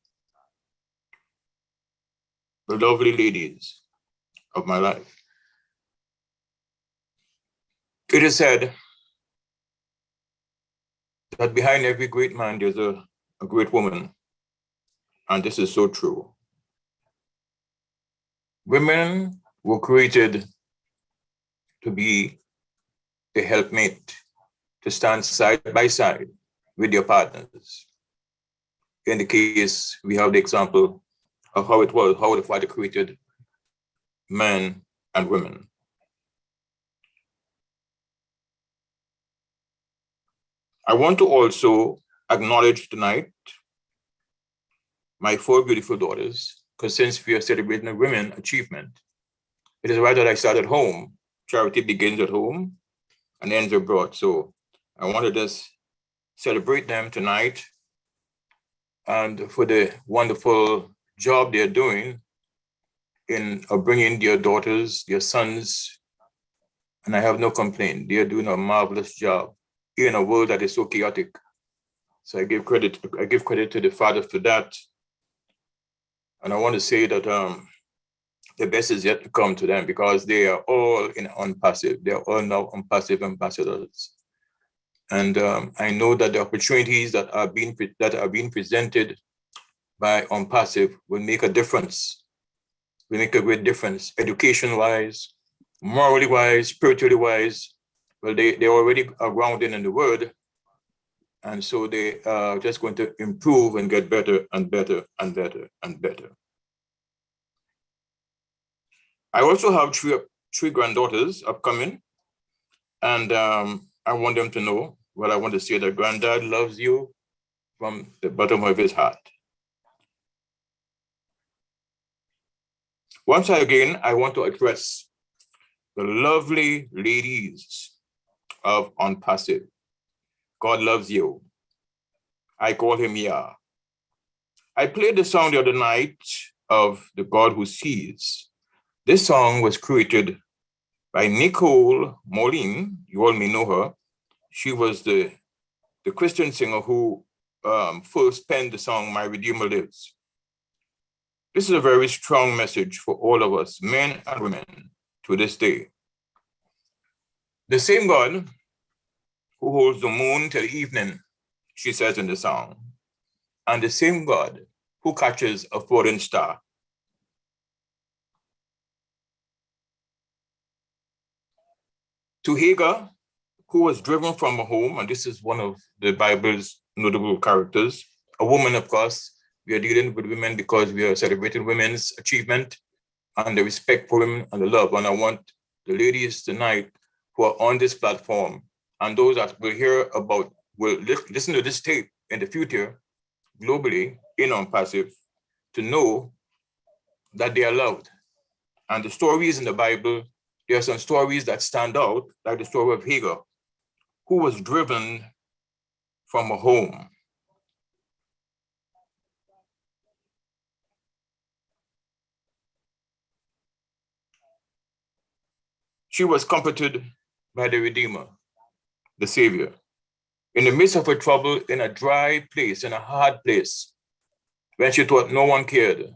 the lovely ladies of my life. It is said that behind every great man, there's a great woman. And this is so true. Women were created to be a helpmate, to stand side by side with their partners. In the case, we have the example of how it was, how the Father created men and women. I want to also acknowledge tonight my 4 beautiful daughters, because since we are celebrating a women achievement, it is right that I start at home. Charity begins at home and ends abroad. So I want to just celebrate them tonight and for the wonderful job they're doing in bringing their daughters, their sons, and I have no complaint. They are doing a marvelous job in a world that is so chaotic. So I give credit to the Father for that. And I want to say that the best is yet to come to them, because they are all in ONPASSIVE. They are all now ONPASSIVE ambassadors. And I know that the opportunities that are being presented by ONPASSIVE will make a difference. Will make a great difference, education-wise, morally-wise, spiritually-wise. Well, they already are grounded in the word. And so they are just going to improve and get better and better and better and better. I also have three granddaughters upcoming. And I want them to know, well, I want to say that Granddad loves you from the bottom of his heart. Once again, I want to address the lovely ladies of ONPASSIVE. God loves you. I call him Yah. I played the song the other night of The God Who Sees. This song was created by Nicole Moline. You all may know her. She was the Christian singer who first penned the song My Redeemer Lives. This is a very strong message for all of us, men and women, to this day. The same God who holds the moon till evening, she says in the song, and the same God who catches a falling star. To Hagar, who was driven from her home, and this is one of the Bible's notable characters, a woman, of course. We are dealing with women because we are celebrating women's achievement and the respect for women and the love. And I want the ladies tonight who are on this platform and those that will hear about, will listen to this tape in the future, globally, in ONPASSIVE, to know that they are loved. And the stories in the Bible, there are some stories that stand out, like the story of Hagar, who was driven from a home. She was comforted by the Redeemer, the Savior. In the midst of her trouble, in a dry place, in a hard place, when she thought no one cared,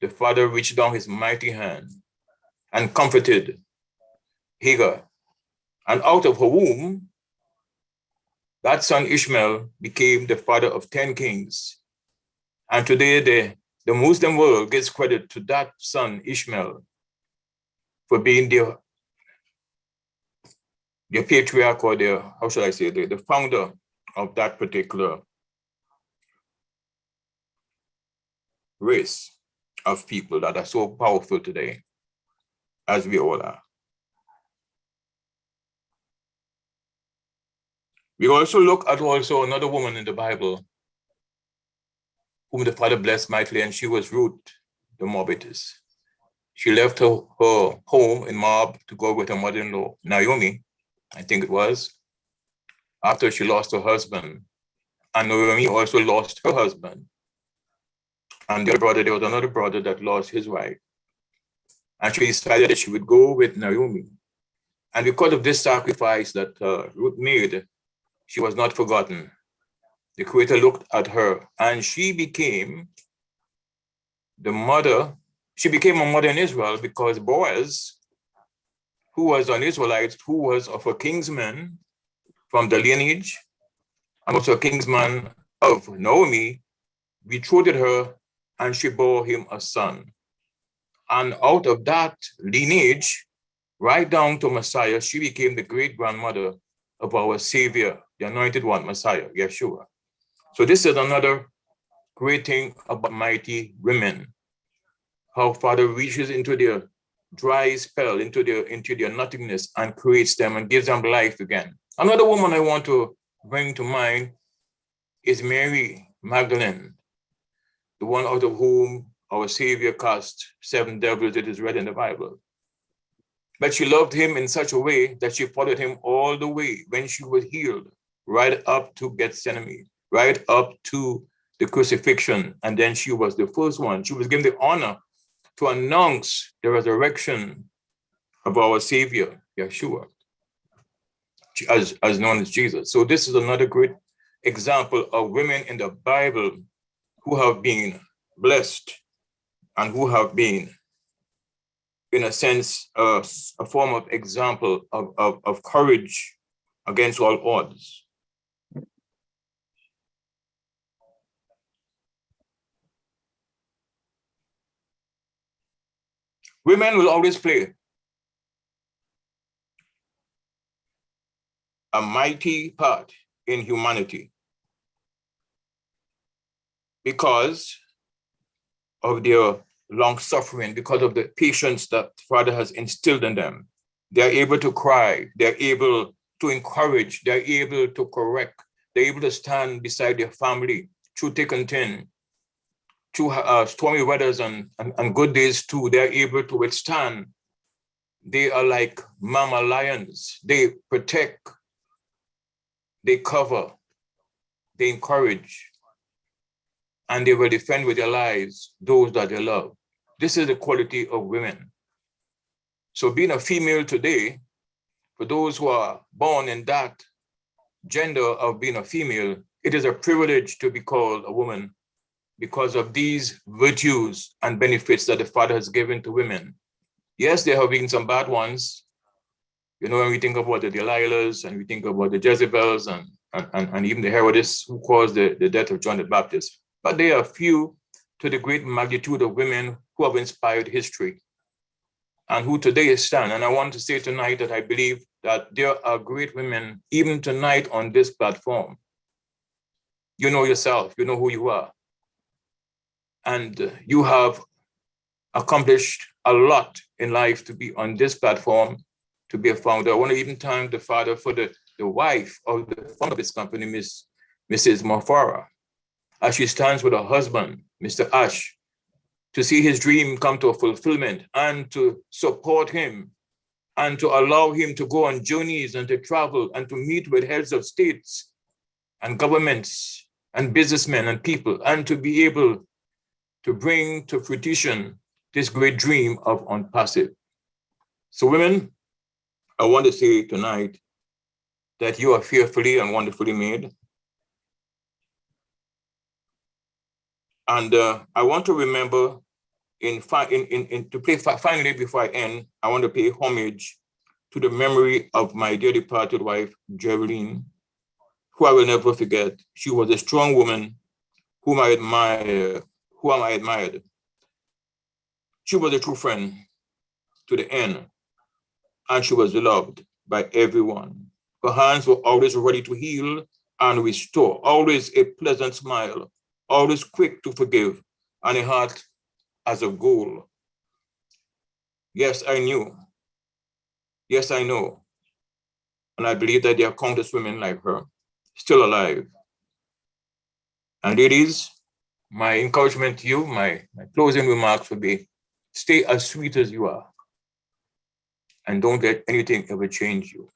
the Father reached down his mighty hand and comforted Hagar. And out of her womb, that son Ishmael became the father of 10 kings. And today, the Muslim world gives credit to that son Ishmael for being their patriarch, or their, how should I say, the founder of that particular race of people that are so powerful today, as we all are. We also look at another woman in the Bible whom the Father blessed mightily, and she was Ruth the Moabitess. She left her home in Moab to go with her mother-in-law, Naomi, I think it was, after she lost her husband. And Naomi also lost her husband. And there was another brother that lost his wife. And she decided that she would go with Naomi. And because of this sacrifice that Ruth made, she was not forgotten. The Creator looked at her, and she became the mother. She became a mother in Israel because Boaz, who was an Israelite, who was of a kinsman from the lineage, and also a kinsman of Naomi, betrothed her, and she bore him a son. And out of that lineage, right down to Messiah, she became the great-grandmother of our Savior, the Anointed One, Messiah, Yeshua. So this is another great thing about mighty women how Father reaches into their dry spell, into their nothingness, and creates them and gives them life again. Another woman I want to bring to mind is Mary Magdalene, the one out of whom our Savior cast 7 devils, it is read in the Bible. But she loved him in such a way that she followed him all the way when she was healed, right up to Gethsemane, right up to the crucifixion. And then she was the first one. She was given the honor to announce the resurrection of our Savior, Yeshua, as known as Jesus. So this is another great example of women in the Bible who have been blessed and who have been, in a sense, a form of example of courage against all odds. Women will always play a mighty part in humanity because of their long suffering, because of the patience that Father has instilled in them. They're able to cry, they're able to encourage, they're able to correct, they're able to stand beside their family through thick and thin, through stormy weathers and good days too. They're able to withstand. They are like mama lions. They protect, they cover, they encourage, and they will defend with their lives those that they love. This is the quality of women. So being a female today, for those who are born in that gender of being a female, it is a privilege to be called a woman because of these virtues and benefits that the Father has given to women. Yes, there have been some bad ones. You know, when we think about the Delilahs and we think about the Jezebels and even the Herodes who caused the death of John the Baptist. But there are few to the great magnitude of women who have inspired history and who today stand. And I want to say tonight that I believe that there are great women, even tonight on this platform. You know yourself, you know who you are. And you have accomplished a lot in life to be on this platform, to be a founder. I want to even thank the Father for the wife of the founder of this company, Mrs. Mafara, as she stands with her husband, Mr. Ash, to see his dream come to a fulfillment and to support him and to allow him to go on journeys and to travel and to meet with heads of states and governments and businessmen and people and to be able to bring to fruition this great dream of ONPASSIVE. So women, I want to say tonight that you are fearfully and wonderfully made. And I want to remember, finally, before I end, I want to pay homage to the memory of my dear departed wife, Geraldine, who I will never forget. She was a strong woman whom I admired. She was a true friend to the end, and she was loved by everyone. Her hands were always ready to heal and restore, always a pleasant smile, always quick to forgive, and a heart as of gold. Yes, I knew. Yes, I know. And I believe that there are countless women like her still alive. And ladies, my encouragement to you, my closing remarks would be, stay as sweet as you are. And don't let anything ever change you.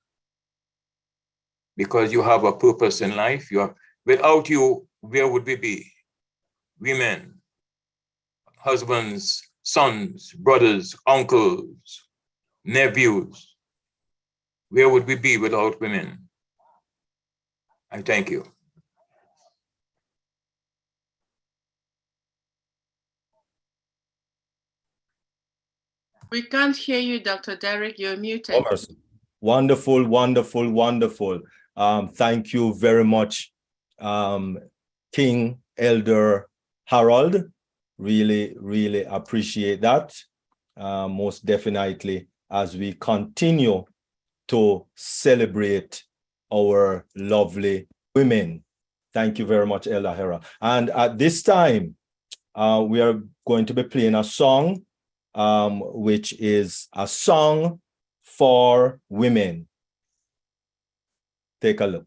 Because you have a purpose in life. Without you, where would we be? Women, husbands, sons, brothers, uncles, nephews. Where would we be without women? I thank you. We can't hear you, Dr. Derek. You're muted. Oh, wonderful, wonderful, wonderful. Thank you very much, King Elder Harold. Really, really appreciate that. Most definitely, as we continue to celebrate our lovely women. Thank you very much, Elder Hera. And at this time, we are going to be playing a song which is a song for women. Take a look.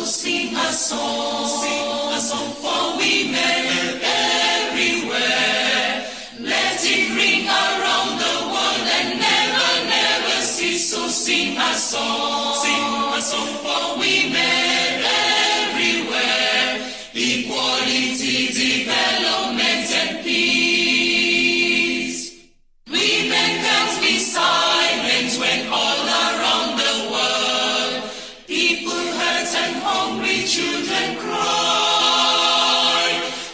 Sing a song for women everywhere. Let it ring around the world and never, never cease. So sing a song for women everywhere. Equality, development, and peace. Women can't be silent when all around the world people hurt and hungry children cry.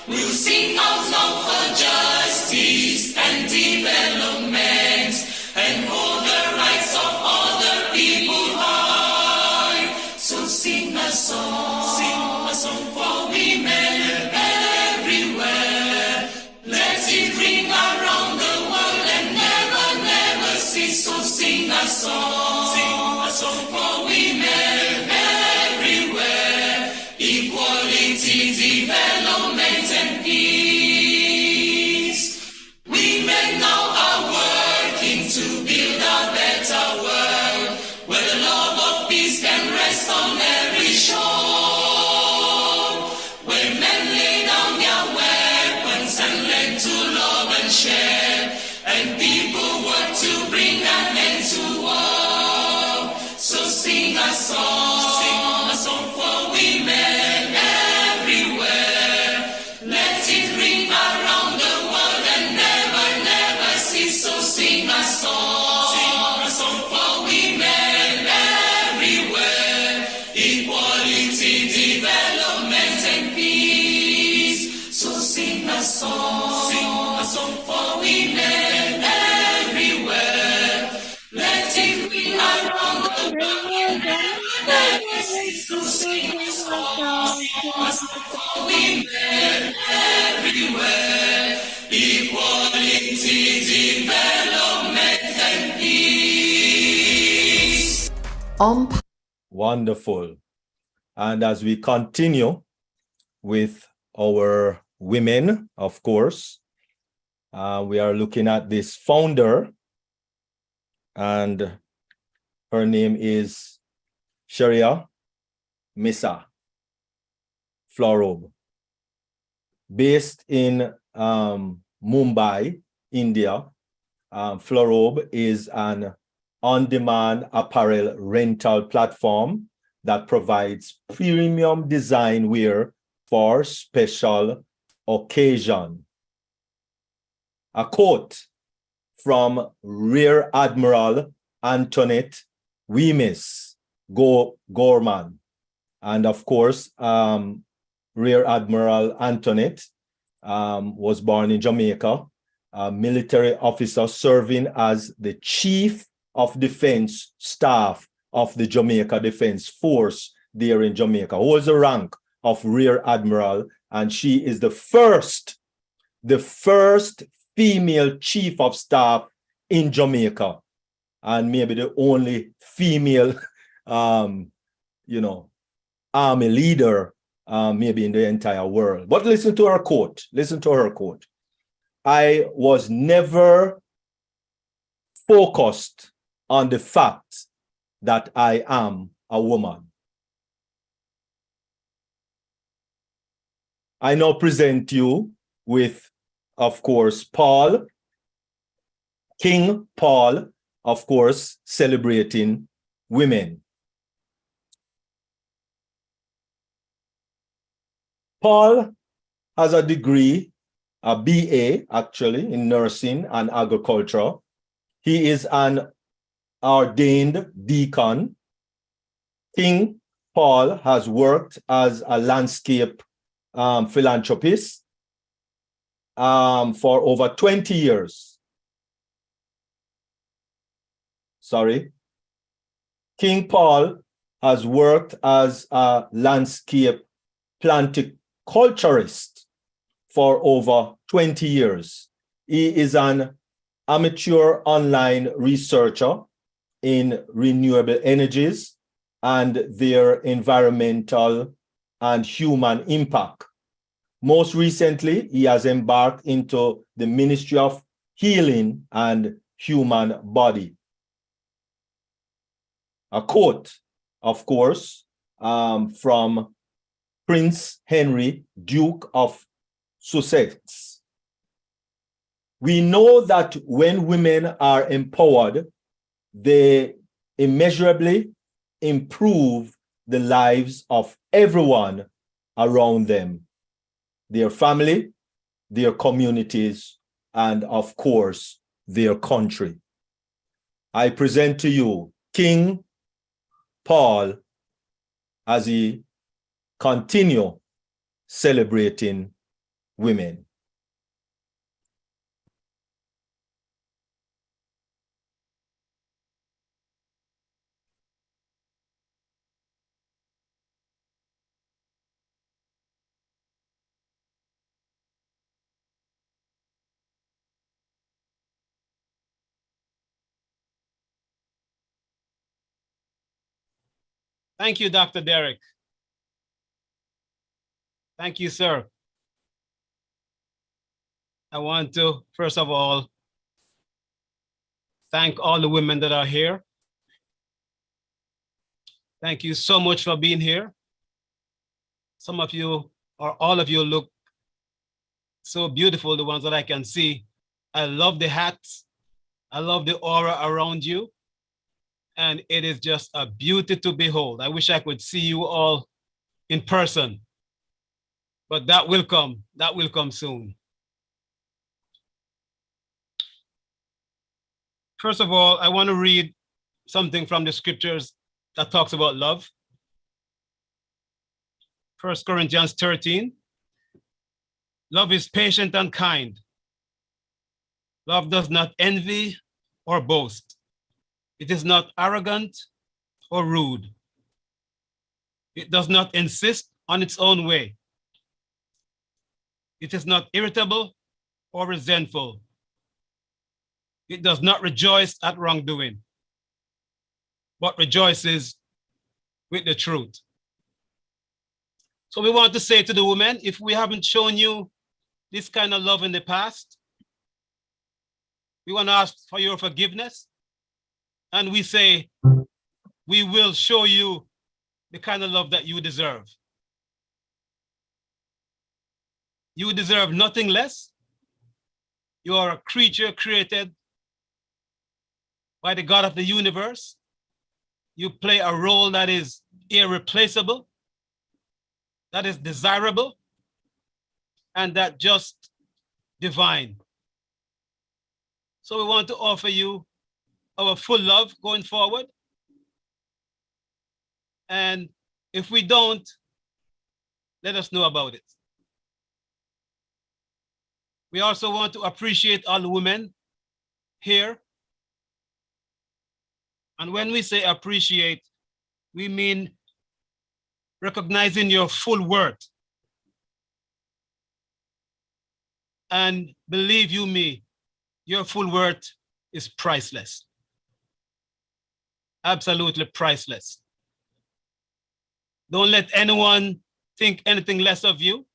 We'll sing out loud for justice and development and hold the rights of other people high. So sing a song for women everywhere. Let it ring around the world and never, never cease. So sing a song for women everywhere. Equality, development, and peace. Women now are working to build a better world where the love of peace can rest on every shore. Where men lay down their weapons and learn to love and share, and people work to bring an end to war. So sing a song for women everywhere. Let it ring around the world and never, never cease. So sing a song for women everywhere. Equality, development, and peace. So sing a song for women everywhere. Let it ring around the world and never cease. So sing a song for women everywhere. Equality, development, and peace. Wonderful. And as we continue with our women, of course, we are looking at this founder, and her name is Sharia Misa Florob, based in Mumbai, India. Florob is an on-demand apparel rental platform that provides premium design wear for special occasion. A quote from Rear Admiral Antoinette Wemyss Gorman. And of course, Rear Admiral Antoinette was born in Jamaica, a military officer serving as the Chief of Defense Staff of the Jamaica Defense Force there in Jamaica, holds the rank of Rear Admiral, and she is the first female Chief of Staff in Jamaica, and maybe the only female, army leader, maybe in the entire world. But listen to her quote. Listen to her quote. I was never focused on the fact that I am a woman. I now present you with, of course, Paul, King Paul, of course, celebrating women. Paul has a degree, a BA actually, in nursing and agriculture. He is an ordained deacon. King Paul has worked as a landscape philanthropist for over 20 years. Sorry. King Paul has worked as a landscape planticulturist for over 20 years. He is an amateur online researcher in renewable energies and their environmental and human impact. Most recently, he has embarked into the ministry of healing and human body. A quote, of course, from Prince Henry, Duke of Sussex. We know that when women are empowered, they immeasurably improve the lives of everyone around them, their family, their communities, and of course, their country. I present to you King Paul as he continue celebrating women. Thank you, Dr. Derek. Thank you, sir. I want to, first of all, thank all the women that are here. Thank you so much for being here. Some of you, or all of you, look so beautiful, the ones that I can see. I love the hats. I love the aura around you. And it is just a beauty to behold. I wish I could see you all in person, but that will come soon. First of all, I want to read something from the scriptures that talks about love. 1 Corinthians 13. Love is patient and kind. Love does not envy or boast. It is not arrogant or rude. It does not insist on its own way. It is not irritable or resentful. It does not rejoice at wrongdoing, but rejoices with the truth. So we want to say to the women, if we haven't shown you this kind of love in the past, we want to ask for your forgiveness. And we say, we will show you the kind of love that you deserve. You deserve nothing less. You are a creature created by the God of the universe. You play a role that is irreplaceable, that is desirable, and that just divine. So we want to offer you our full love going forward. And if we don't, let us know about it. We also want to appreciate all the women here. And when we say appreciate, we mean recognizing your full worth. And believe you me, your full worth is priceless. Absolutely priceless. Don't let anyone think anything less of you.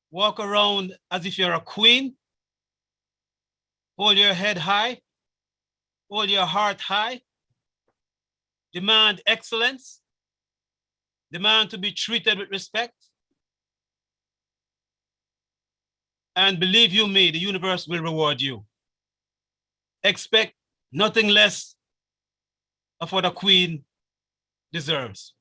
Walk around as if you're a queen. Hold your head high. Hold your heart high. Demand excellence. Demand to be treated with respect. And believe you me, the universe will reward you. Expect nothing less of what a queen deserves.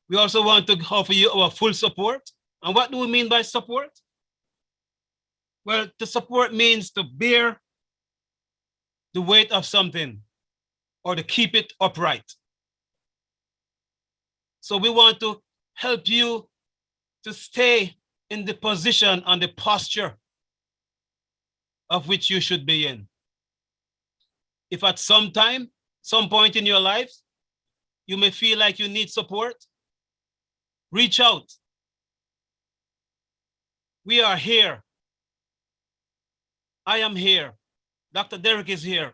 We also want to offer you our full support. And what do we mean by support? Well, to support means to bear the weight of something or to keep it upright. So we want to help you to stay in the position and the posture of which you should be in. If at some time, some point in your life, you may feel like you need support, reach out. We are here. I am here. Dr. Derek is here.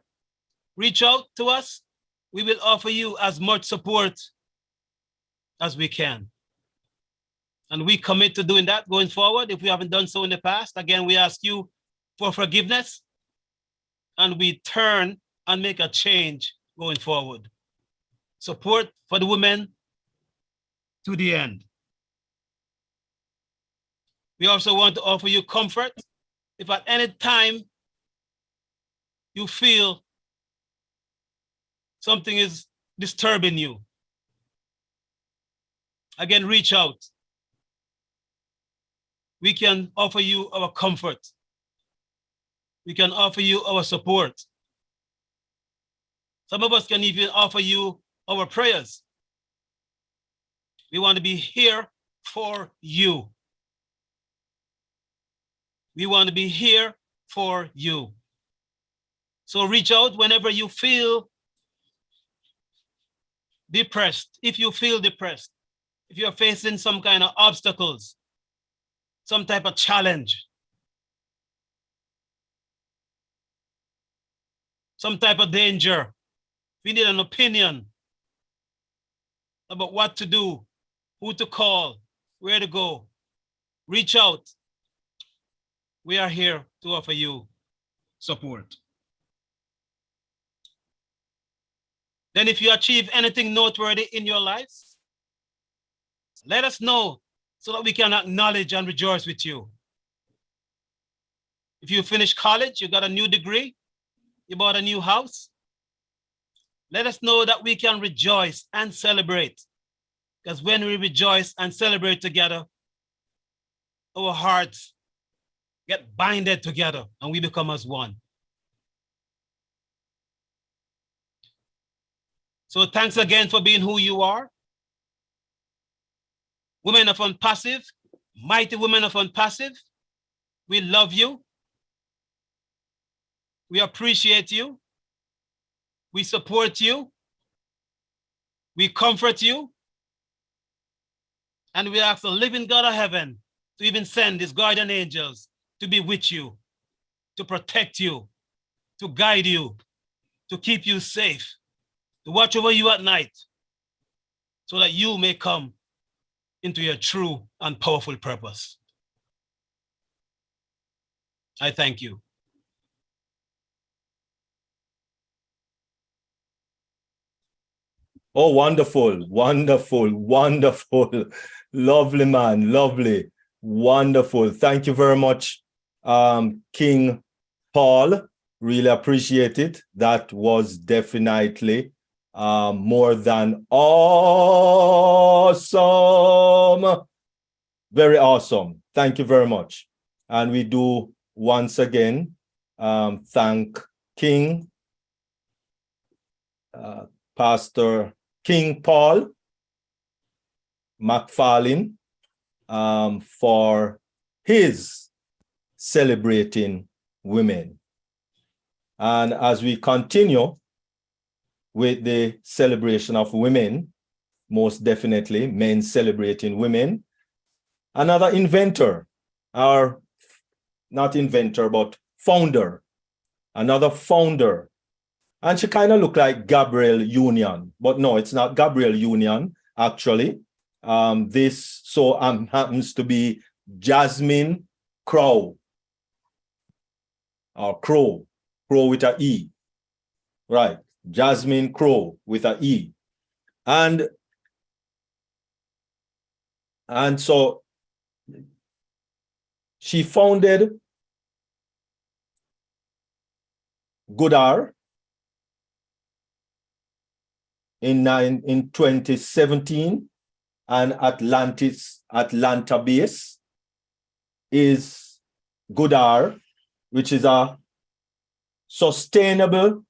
Reach out to us. We will offer you as much support as we can. And we commit to doing that going forward. If we haven't done so in the past, again, we ask you for forgiveness and we turn and make a change going forward. Support for the women to the end. We also want to offer you comfort. If at any time you feel something is disturbing you, again, reach out. We can offer you our comfort. We can offer you our support. Some of us can even offer you our prayers. We want to be here for you. We want to be here for you. So reach out whenever you feel depressed. If you feel depressed, if you're facing some kind of obstacles, some type of challenge, some type of danger, we need an opinion about what to do, who to call, where to go. Reach out. We are here to offer you support. Then if you achieve anything noteworthy in your life, let us know so that we can acknowledge and rejoice with you. If you finish college, you got a new degree, you bought a new house, let us know that we can rejoice and celebrate. Because when we rejoice and celebrate together, our hearts get binded together and we become as one. So thanks again for being who you are. Women of ONPASSIVE, mighty women of ONPASSIVE, we love you. We appreciate you. We support you. We comfort you. And we ask the living God of heaven to even send his guardian angels to be with you, to protect you, to guide you, to keep you safe, to watch over you at night, so that you may come into your true and powerful purpose. I thank you. Oh, wonderful, wonderful, wonderful. Lovely, man, lovely, wonderful. Thank you very much, King Paul. Really appreciate it. That was definitely more than awesome. Very awesome. Thank you very much. And we do once again thank King Pastor King Paul McFarlane for his celebrating women. And as we continue with the celebration of women, most definitely men celebrating women, another inventor, or not inventor, but founder, another founder. And she kind of looked like Gabrielle Union, but no, it's not Gabrielle Union, actually. This happens to be Jasmine Crow, or Crow with an E, right? Jasmine Crow with an E. And so she founded Goodar in 2017, and Atlanta base is Goodar, which is a sustainable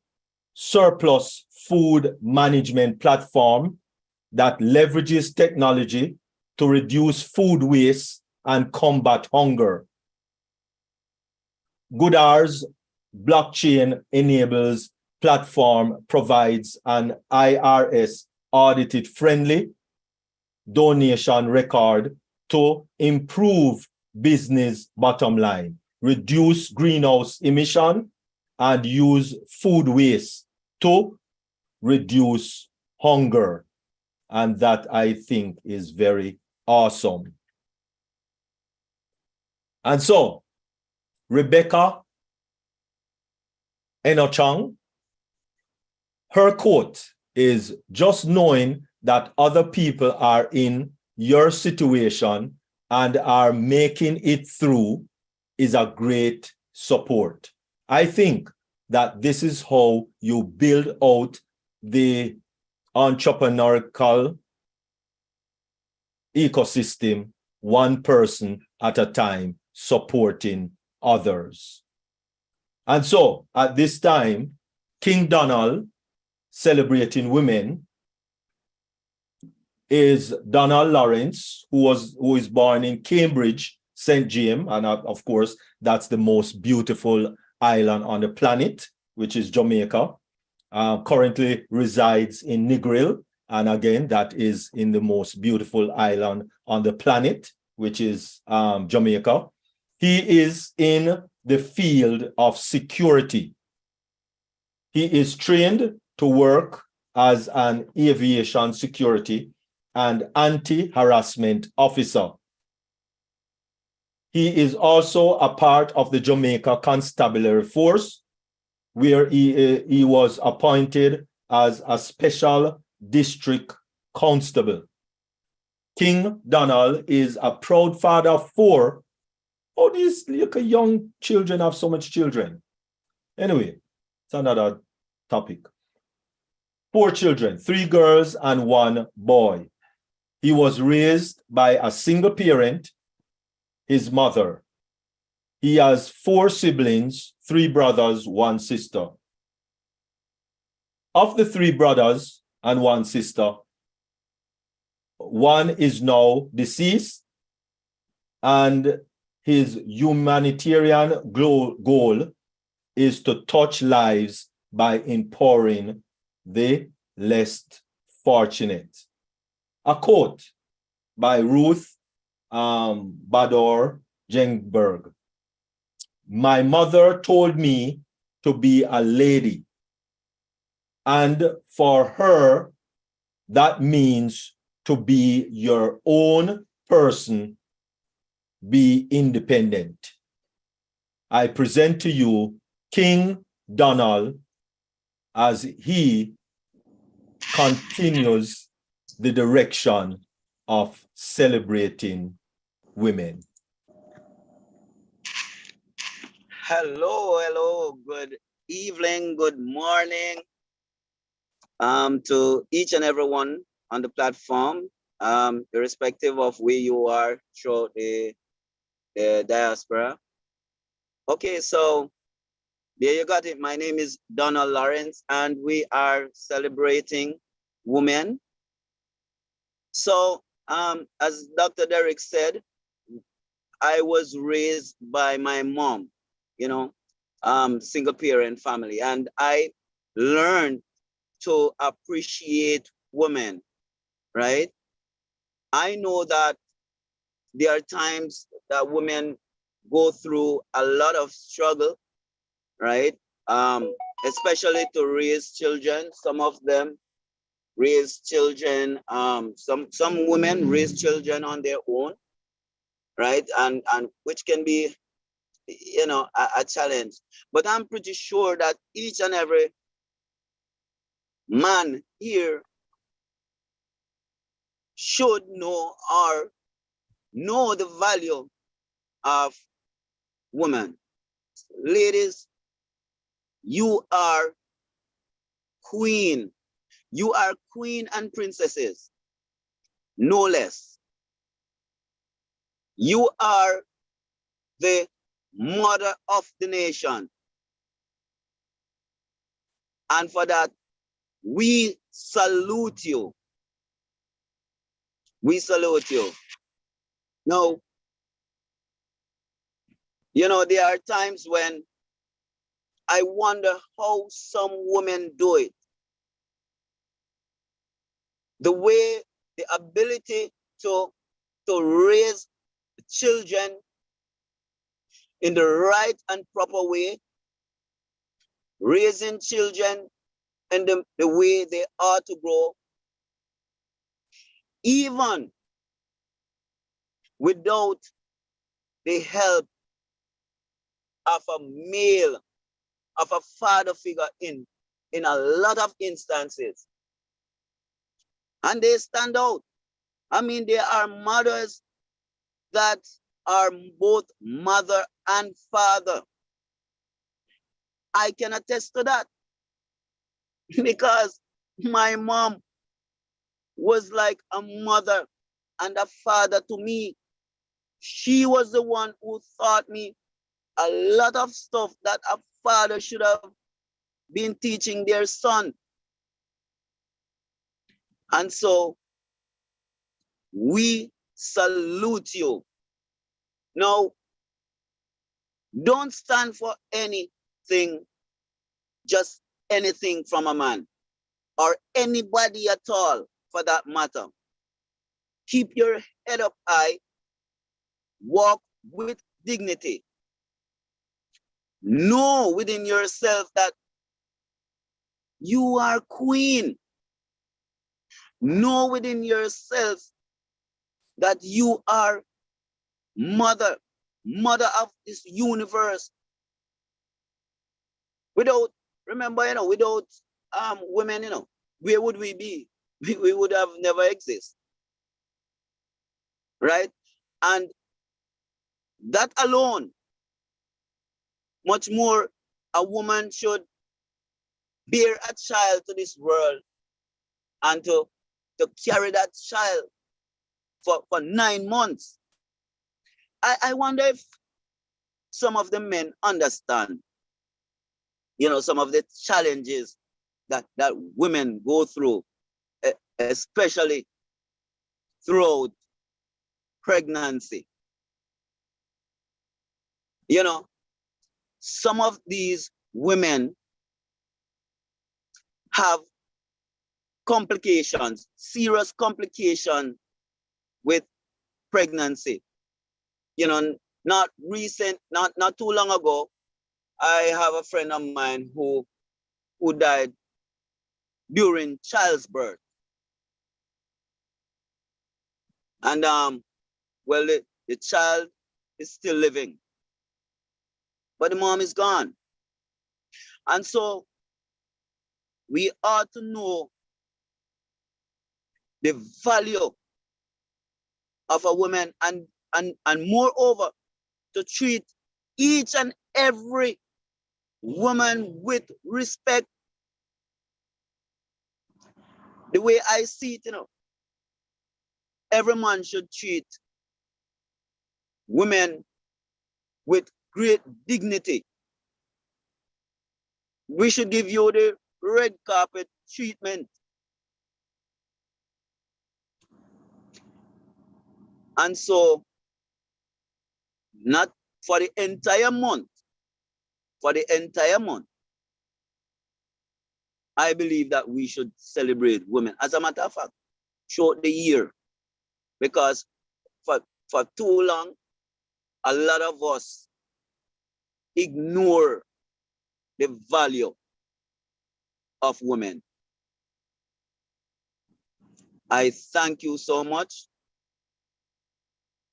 surplus food management platform that leverages technology to reduce food waste and combat hunger. Goodar's blockchain enables platform provides an IRS audited friendly donation record to improve business bottom line, reduce greenhouse emission, and use food waste to reduce hunger. And that, I think, is very awesome. And so, Rebecca Enochang, her quote is, just knowing that other people are in your situation and are making it through is a great support. I think that this is how you build out the entrepreneurial ecosystem, one person at a time, supporting others. And so at this time, King Donald, celebrating women, is Donald Lawrence, who is born in Cambridge, St. James, and of course, that's the most beautiful island on the planet, which is Jamaica. Currently resides in Negril, and again, that is in the most beautiful island on the planet, which is Jamaica. He is in the field of security. He is trained to work as an aviation security and anti-harassment officer. He is also a part of the Jamaica Constabulary Force, where he was appointed as a special district constable. King Donald is a proud father of 4. Oh, these little young children have so much children. Anyway, it's another topic. 4 children, 3 girls and 1 boy. He was raised by a single parent, his mother. He has 4 siblings, 3 brothers, 1 sister. Of the 3 brothers and 1 sister, 1 is now deceased, and his humanitarian goal is to touch lives by empowering the less fortunate. A quote by Ruth Bader Ginsburg. My mother told me to be a lady, and for her, that means to be your own person, be independent. I present to you King Donald as he continues the direction of celebrating women. Hello, good evening, good morning to each and everyone on the platform, irrespective of where you are throughout the diaspora. Okay, so there you got it. My name is Donald Lawrence, and we are celebrating women. So, as Dr. Derek said, I was raised by my mom, single parent family, and I learned to appreciate women, right? I know that there are times that women go through a lot of struggle, right? Especially to raise children. Some of them raise children, some women raise children on their own, right? And which can be, a challenge. But I'm pretty sure that each and every man here should know or know the value of women. Ladies, you are queen. You are queen and princesses, no less. You are the mother of the nation. And for that, we salute you. We salute you. Now, there are times when I wonder how some women do it. The way, the ability to raise children in the right and proper way, raising children in the way they are to grow, even without the help of a male, of a father figure in a lot of instances. And they stand out. I mean, there are mothers that are both mother and father. I can attest to that because my mom was like a mother and a father to me. She was the one who taught me a lot of stuff that a father should have been teaching their son. And so we salute you. Now, don't stand for anything, just anything from a man or anybody at all for that matter. Keep your head up high, walk with dignity. Know within yourself that you are queen. Know within yourself that you are mother of this universe. Without, remember, without women, where would we be? We would have never exist, right? And that alone, much more, a woman should bear a child to this world and to carry that child for 9 months. I wonder if some of the men understand, some of the challenges that women go through, especially throughout pregnancy. Some of these women have complications, serious complications with pregnancy. Not too long ago, I have a friend of mine who died during child's birth. And well, the child is still living, but the mom is gone. And so we ought to know the value of a woman and moreover, to treat each and every woman with respect. The way I see it, every man should treat women with great dignity. We should give you the red carpet treatment. And so, not for the entire month, I believe that we should celebrate women. As a matter of fact, throughout the year, because for too long, a lot of us ignore the value of women. I thank you so much.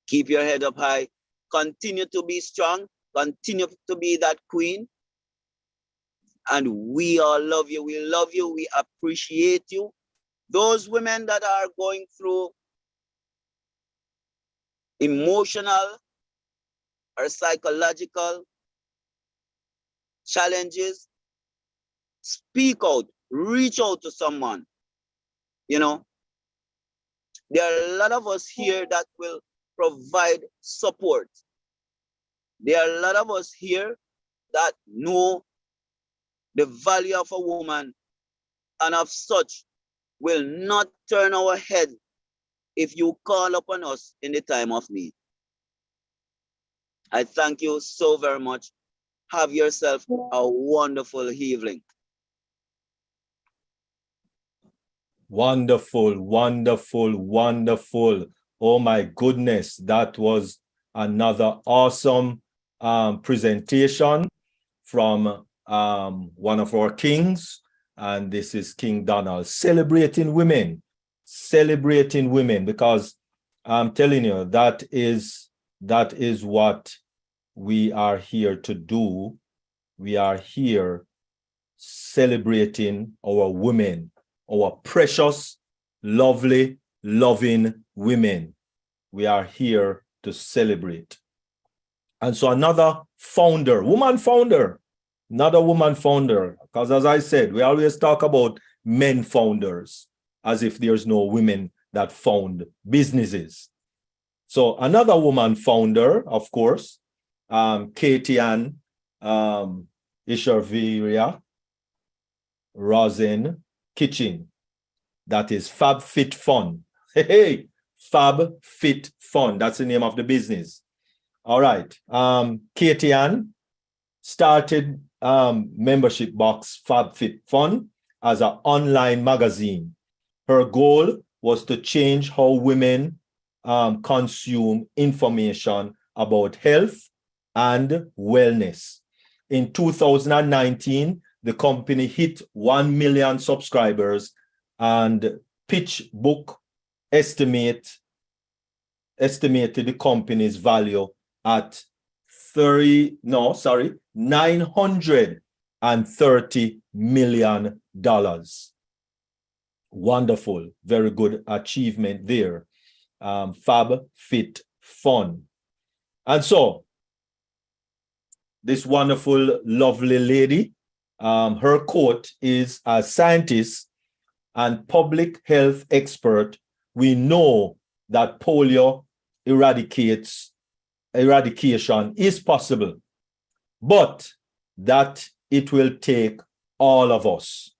Keep your head up high. Continue to be strong. Continue to be that queen. And we all love you. We love you. We appreciate you. Those women that are going through emotional or psychological challenges, speak out, reach out to someone. There are a lot of us here that will provide support. There are a lot of us here that know the value of a woman, and of such will not turn our head if you call upon us in the time of need. I thank you so very much. Have yourself a wonderful evening. Wonderful, wonderful, wonderful. Oh my goodness, that was another awesome presentation from one of our kings, and this is King Donald, celebrating women, because I'm telling you, that is what we are here to do. We are here celebrating our women, our precious, lovely, loving women. We are here to celebrate. And so another founder, another woman founder, because as I said, we always talk about men founders as if there's no women that found businesses. So another woman founder, of course, Katie Ann Isherviria Rosin Kitchen. That is Fab Fit Fun. Hey, Fab Fit Fun. That's the name of the business. All right. Katie Ann started membership box Fab Fit Fun as an online magazine. Her goal was to change how women consume information about health and wellness. In 2019, the company hit 1 million subscribers, and PitchBook estimated the company's value at $930 million. Wonderful, very good achievement there. Fab Fit Fun. And so this wonderful, lovely lady, her quote is, as scientists and public health expert, we know that polio eradication is possible, but that it will take all of us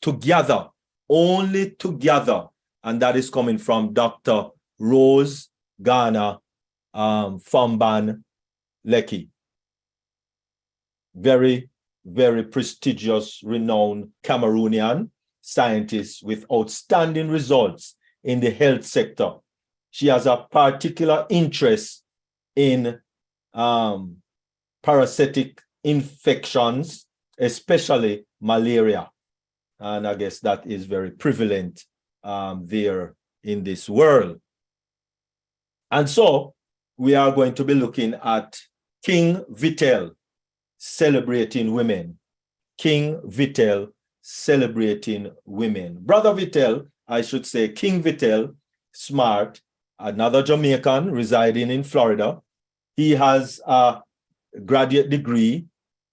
together, only together. And that is coming from Dr. Rose Ghana Famban Leki. Very, very prestigious, renowned Cameroonian scientist with outstanding results in the health sector. She has a particular interest in parasitic infections, especially malaria. And I guess that is very prevalent there in this world. And so we are going to be looking at King Vitel celebrating women. King Vitel celebrating women. Brother Vitel, I should say King Vitel Smart, another Jamaican residing in Florida. He has a graduate degree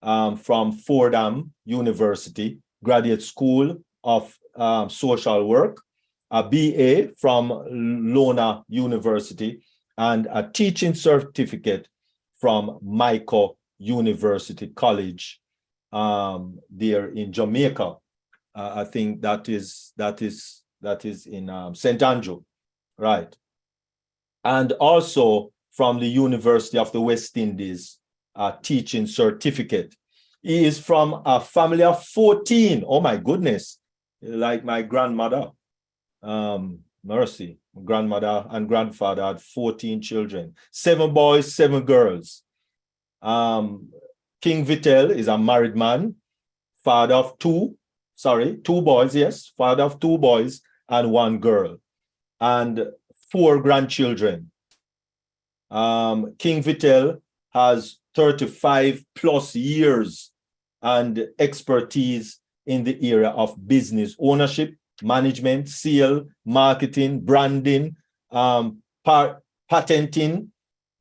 from Fordham University, Graduate School of Social Work, a BA from Lona University, and a teaching certificate from Michael University College there in Jamaica. I think that is in St. Andrew, right? And also from the University of the West Indies, a teaching certificate. He is from a family of 14. Oh my goodness, like my grandmother. Mercy, grandmother and grandfather had 14 children, 7 boys, 7 girls. King Vitel is a married man, father of 2 boys, yes, father of 2 boys and 1 girl, and 4 grandchildren. King Vitel has 35 plus years and expertise in the area of business ownership, management, sale, marketing, branding, patenting,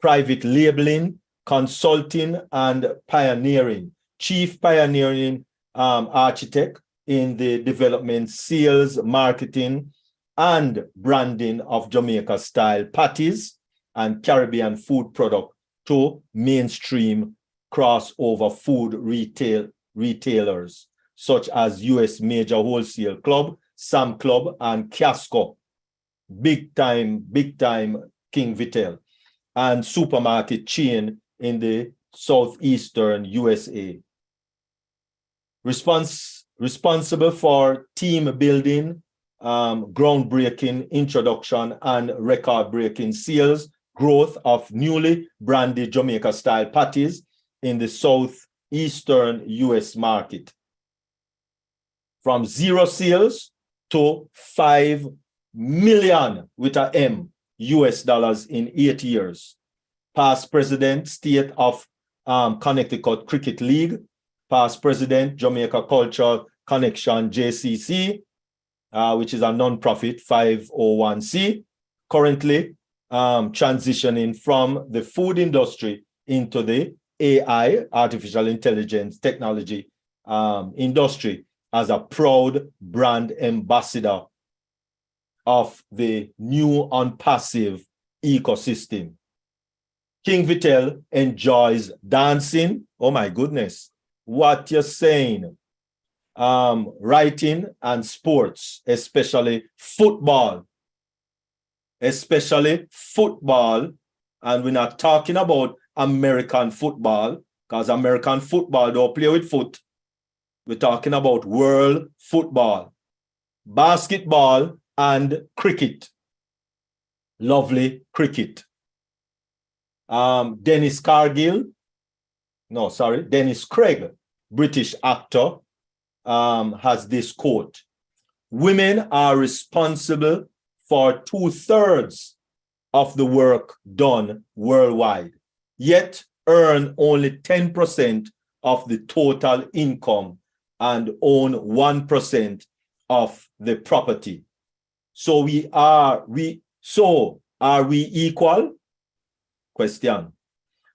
private labeling, consulting, and pioneering. Chief pioneering architect in the development, sales, marketing, and branding of Jamaica-style patties and Caribbean food product to mainstream crossover food retailers such as US Major Wholesale Club, Sam Club, and Casco. Big time King Vitel. And supermarket chain in the southeastern USA. Responsible for team building, groundbreaking introduction, and record-breaking sales growth of newly branded Jamaica-style patties in the southeastern US market. From 0 sales to 5 million with a M US dollars in 8 years. Past president, State of Connecticut Cricket League. Past president, Jamaica Cultural Connection, JCC, which is a non-profit 501c. Currently transitioning from the food industry into the AI, artificial intelligence technology industry, as a proud brand ambassador of the new ONPASSIVE ecosystem. King Vitel enjoys dancing. Oh my goodness, what you're saying. Writing and sports, especially football. And we're not talking about American football, because American football don't play with foot. We're talking about world football, basketball, and cricket. Lovely cricket. Dennis Craig, British actor, has this quote: "Women are responsible for 2/3 of the work done worldwide, yet earn only 10% of the total income and own 1% of the property. So are we equal? Question.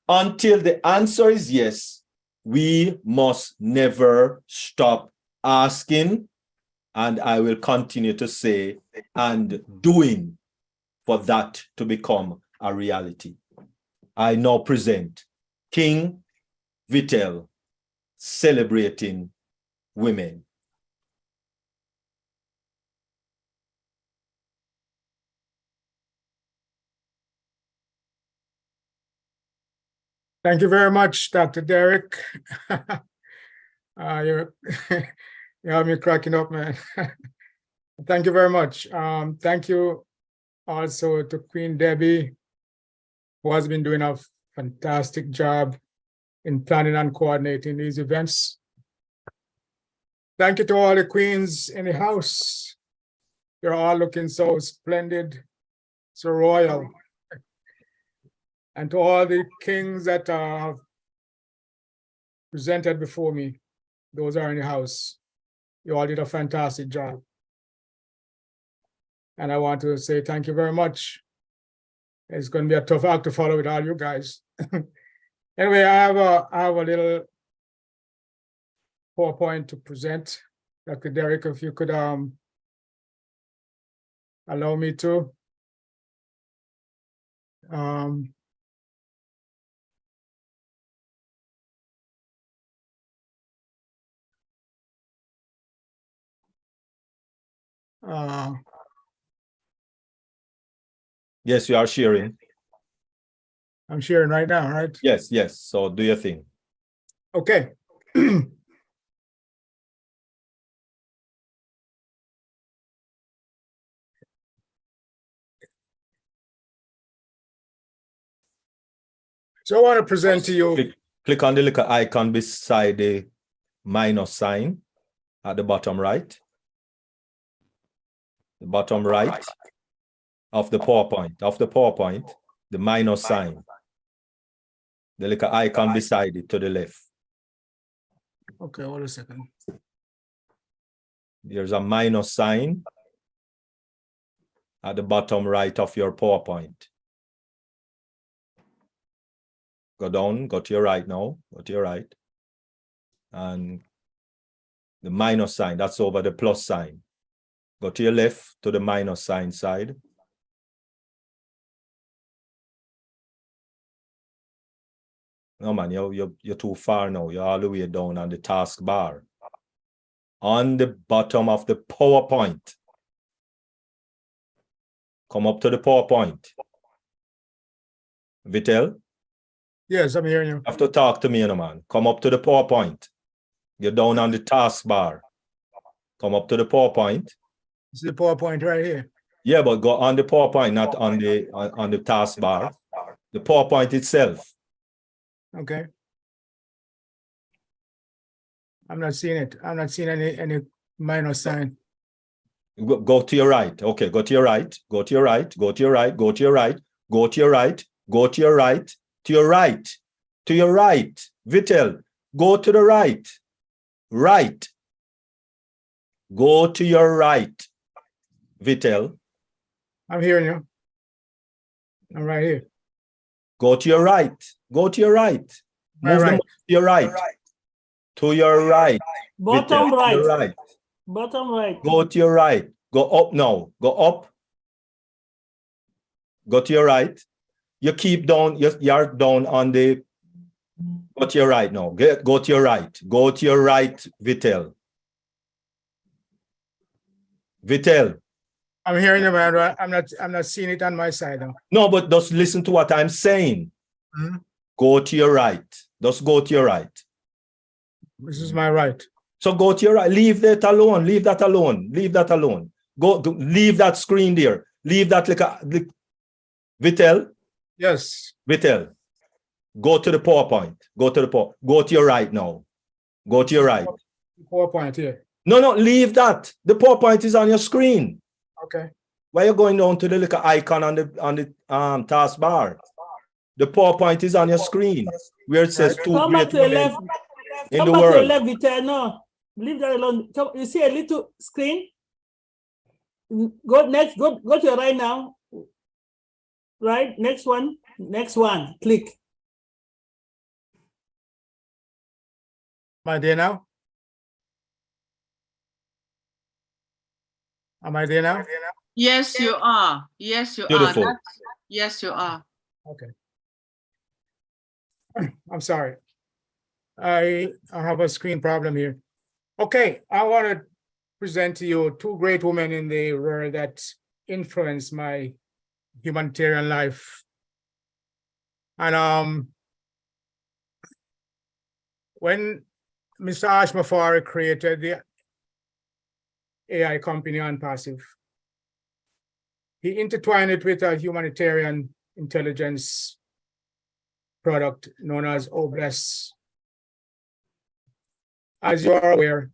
Until the answer is yes, we must never stop asking, and I will continue to say, and doing for that to become a reality." I now present King Vitel, celebrating women. Thank you very much, Dr. Derek. You have me cracking up, man. Thank you very much. Thank you also to Queen Debbie, who has been doing a fantastic job in planning and coordinating these events. Thank you to all the queens in the house. You're all looking so splendid, so royal. And to all the kings that are presented before me, those are in the house. You all did a fantastic job. And I want to say thank you very much. It's going to be a tough act to follow with all you guys. Anyway, I have a little PowerPoint to present. Dr. Derek, if you could allow me to. Yes, you are sharing. I'm sharing right now, right? Yes. So do your thing. Okay. So I want to present to you. Click on the little icon beside the minus sign at the bottom right. The bottom right of the PowerPoint, the minus sign. The little icon beside it to the left. Okay, hold a second. There's a minus sign at the bottom right of your PowerPoint. Go down, go to your right now, go to your right. And the minus sign, that's over the plus sign. Go to your left to the minus sign side. No, man, you're too far now. You're all the way down on the taskbar. On the bottom of the PowerPoint. Come up to the PowerPoint. Vitel, Yes, I'm hearing you. You have to talk to me, man. Come up to the PowerPoint. You're down on the taskbar. Come up to the PowerPoint. This is the PowerPoint right here. Yeah, but go on the PowerPoint, not on the taskbar. The PowerPoint itself. Okay. I'm not seeing it. I'm not seeing any minus sign. Go to your right. Okay, go to your right. Go to your right. Go to your right. Go to your right. Go to your right. Go to your right. To your right. To your right. Vitel, go to the right. Right. Go to your right. Vitel. I'm hearing you. I'm right here. Go to your right. Go to your right. Move right. them to your right. To your right. Bottom Vitel, right. to your right. Bottom right. Go to your right. Go up now. Go up. Go to your right. You keep down. You're down on the. Go to your right now. Go to your right. Go to your right, Vitel. Vitel. I'm hearing you, man. I'm not seeing it on my side now. No, but just listen to what I'm saying. Mm-hmm. Go to your right. Just go to your right. This is my right. So go to your right. Leave that alone. Leave that alone. Leave that alone. Go leave that screen there. Leave that like a Vitel. Yes. Vitel. Go to the PowerPoint. Go to the Go to your right now. Go to your right. PowerPoint here. No, leave that. The PowerPoint is on your screen. Okay. Why are you going down to the little icon on the taskbar? The PowerPoint is on your screen where it says two Come back great to the women left. in Come the back to the world. left, Vita. No, leave that alone. Come, you see a little screen? Go next. Go to your right now. Right. Next one. Next one. Click. Am I there now? Am I there now? Yes, you are. Yes, you Beautiful. are. Yes, you are. Okay. I'm sorry. I have a screen problem here. Okay, I want to present to you two great women in the world that influenced my humanitarian life. And when Mr. Ashmafari created the AI company ONPASSIVE, he intertwined it with a humanitarian intelligence product known as OBLESS. As you are aware,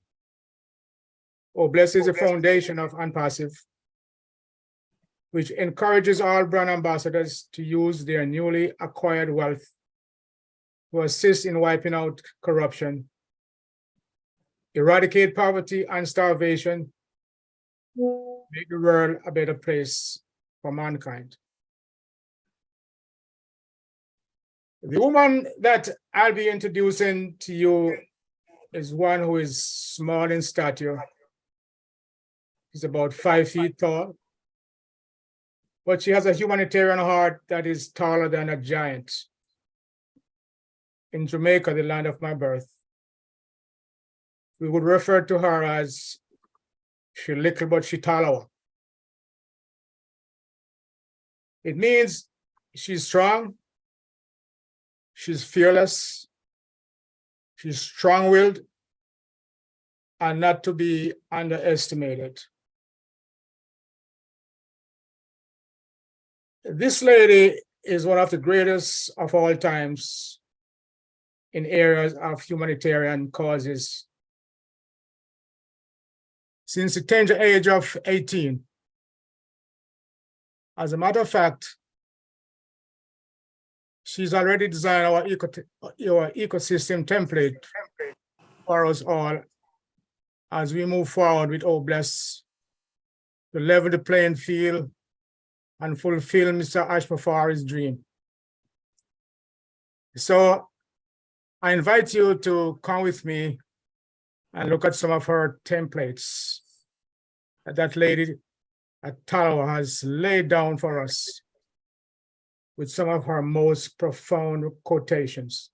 OBLESS is the foundation of ONPASSIVE, which encourages all brand ambassadors to use their newly acquired wealth to assist in wiping out corruption, eradicate poverty and starvation, make the world a better place for mankind. The woman that I'll be introducing to you is one who is small in stature. She's about 5 feet tall, but she has a humanitarian heart that is taller than a giant. In Jamaica, the land of my birth, we would refer to her as she little but she taller. It means she's strong, she's fearless, she's strong-willed, and not to be underestimated. This lady is one of the greatest of all times in areas of humanitarian causes. Since the tender age of 18. As a matter of fact, she's already designed our ecosystem template for us all as we move forward with OBLESS to level the playing field and fulfill Mr. Ashmafari's dream. So I invite you to come with me and look at some of her templates that lady at Talawa has laid down for us with some of her most profound quotations.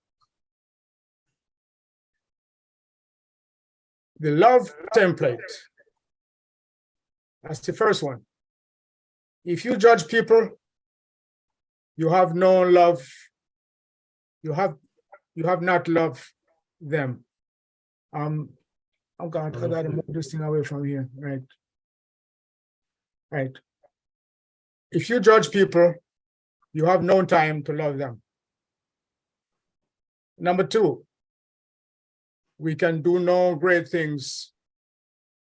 The love template. That's the first one. If you judge people, you have no love you have not loved them. Oh God, I gotta move this thing away from here. Right. Right. If you judge people, you have no time to love them. Number two, we can do no great things,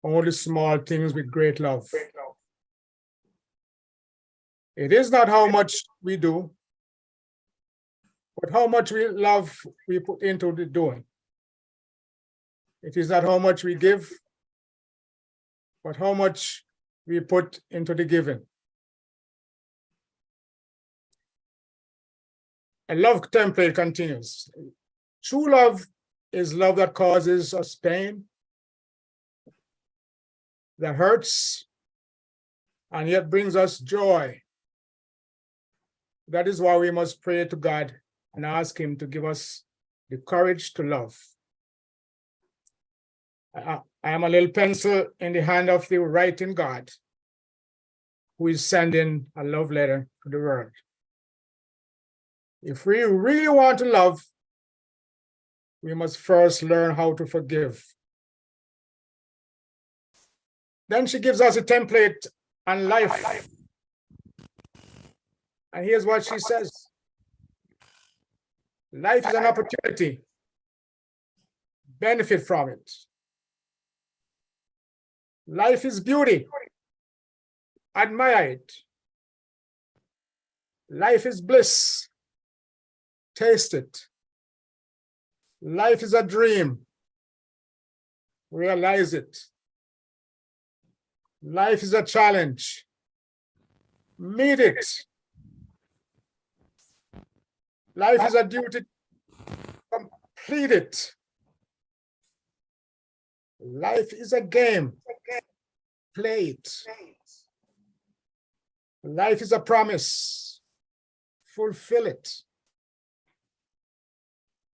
only small things with great love. It is not how much we do, but how much we love we put into the doing. It is not how much we give, but how much we put into the giving. A love template continues. True love is love that causes us pain, that hurts, and yet brings us joy. That is why we must pray to God and ask Him to give us the courage to love. I am a little pencil in the hand of the writing God, who is sending a love letter to the world. If we really want to love, we must first learn how to forgive. Then she gives us a template on life. And here's what she says. Life is an opportunity. Benefit from it. Life is beauty. Admire it. Life is bliss. Taste it. Life is a dream. Realize it. Life is a challenge. Meet it. Life is a duty. Complete it. Life is a game. Play it. Life is a promise. Fulfill it.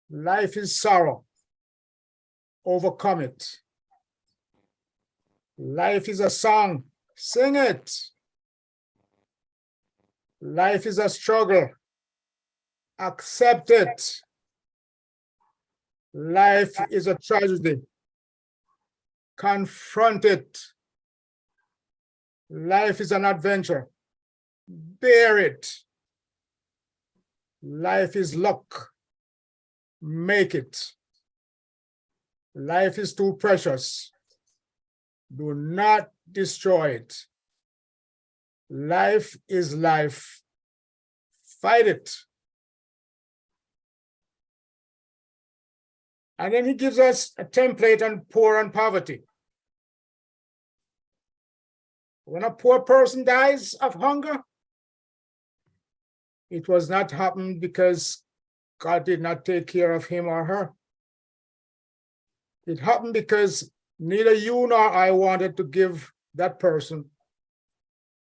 Life is sorrow. Overcome it. Life is a song. Sing it. Life is a struggle. Accept it. Life is a tragedy. Confront it. Life is an adventure. Bear it. Life is luck. Make it. Life is too precious. Do not destroy it. Life is life. Fight it. And then he gives us a template on poor and poverty. When a poor person dies of hunger, it was not happened because God did not take care of him or her. It happened because neither you nor I wanted to give that person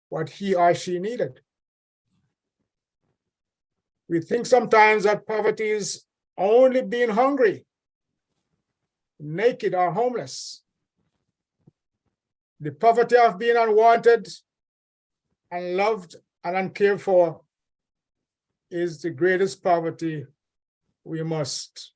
what he or she needed. We think sometimes that poverty is only being hungry, naked, or homeless. The poverty of being unwanted, unloved, and uncared for is the greatest poverty we must.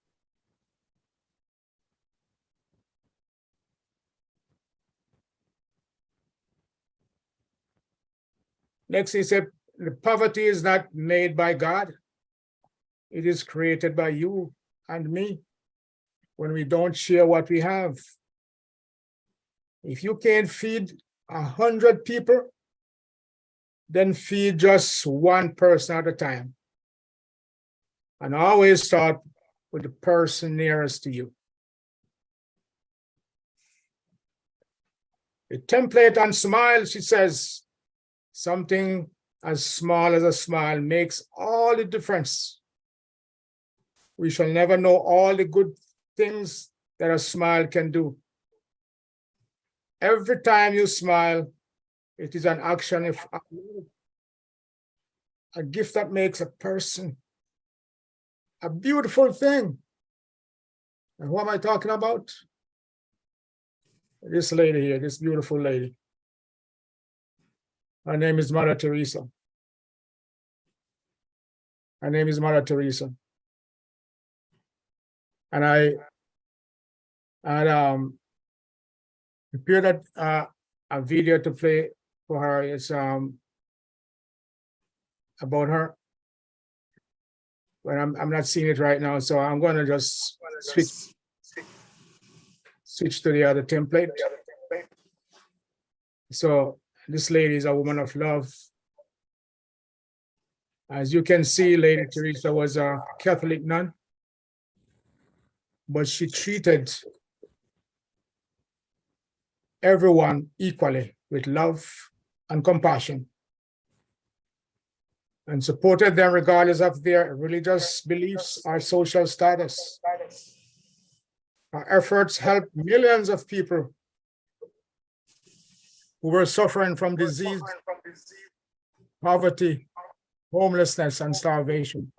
Next, he said, the poverty is not made by God. It is created by you and me when we don't share what we have. If you can't feed 100 people, then feed just one person at a time. And always start with the person nearest to you. The template on smile, she says, something as small as a smile makes all the difference. We shall never know all the good things that a smile can do. Every time you smile, it is an action, a gift that makes a person a beautiful thing. And who am I talking about? This lady here, this beautiful lady. Her name is Mother Teresa. Her name is Mother Teresa. And I had prepared a video to play for her. It's about her, but I'm not seeing it right now, so I'm going to just switch to the other template. So this lady is a woman of love. As you can see, Lady Teresa was a Catholic nun, but she treated everyone equally with love and compassion, and supported them regardless of their religious beliefs or social status. Her efforts helped millions of people who were suffering from disease, poverty, homelessness, and starvation.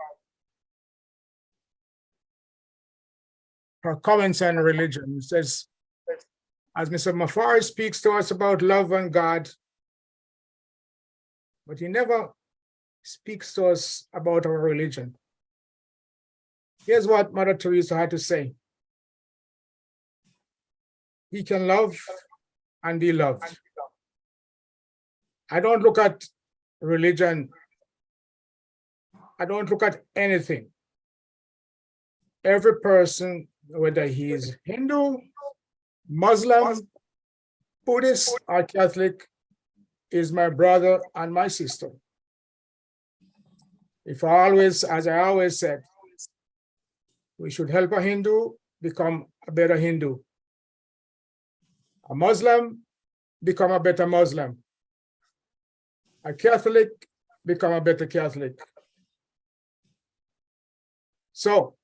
Her comments on religion says, as Mr. Mafari speaks to us about love and God, but he never speaks to us about our religion. Here's what Mother Teresa had to say. He can love and be loved. I don't look at religion. I don't look at anything. Every person, whether he is Hindu, Muslim, Buddhist, or Catholic, is my brother and my sister. As I always said, we should help a Hindu become a better Hindu. A Muslim become a better Muslim. A Catholic become a better Catholic. So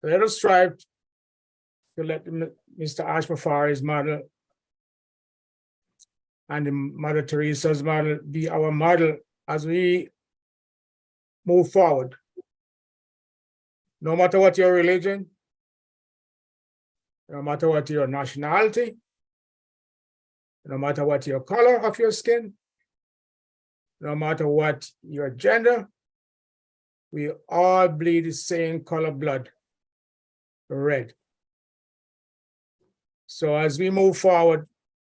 let us strive to let Mr. Ash Mafari's model and Mother Teresa's model be our model as we move forward. No matter what your religion, no matter what your nationality, no matter what your color of your skin, no matter what your gender, we all bleed the same color blood, red. So as we move forward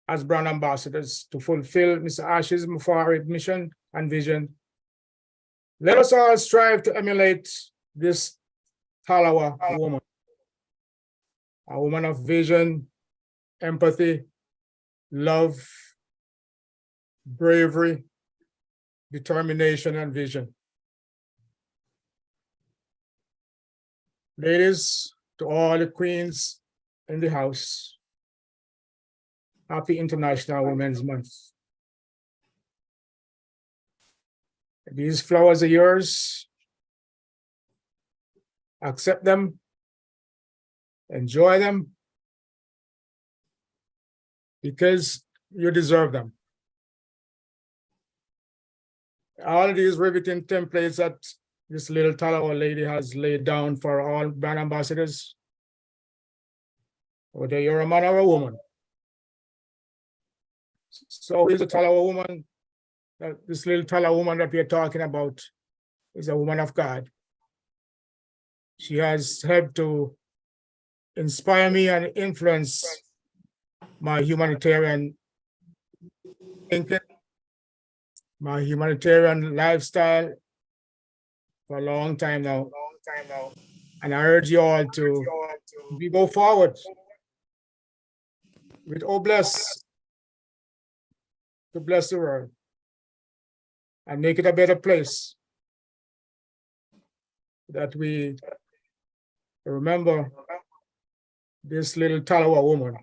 as brand ambassadors to fulfill Mr. Ash's Mafari mission and vision, let us all strive to emulate this Talawa woman, a woman of vision, empathy, love, bravery, determination, and vision. Ladies, to all the queens in the house, happy International Women's Month. These flowers are yours. Accept them, enjoy them, because you deserve them. All of these riveting templates that this little Talawa lady has laid down for all brand ambassadors, whether you're a man or a woman. So here's a Talawa woman, this little Talawa woman that we're talking about is a woman of God. She has helped to inspire me and influence my humanitarian thinking, my humanitarian lifestyle for a long time now. And I urge you all to go forward with Oh Bless to bless the world and make it a better place, that we remember this little Talawa woman,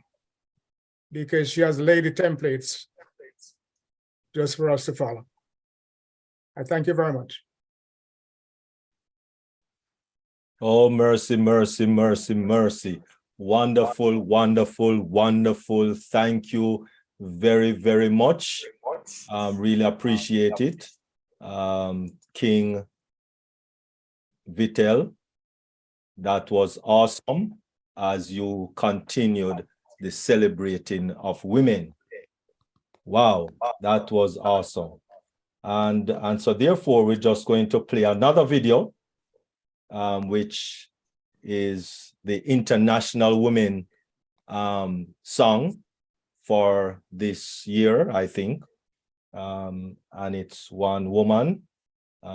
because she has laid the templates just for us to follow. I thank you very much. Oh, mercy, mercy, mercy, mercy. Wonderful, wonderful, wonderful. Thank you very, very much. Really appreciate it. King Vitel, that was awesome as you continued the celebrating of women. Wow, that was awesome. And so therefore, we're just going to play another video, which is the International Women song for this year, I think. And it's one woman.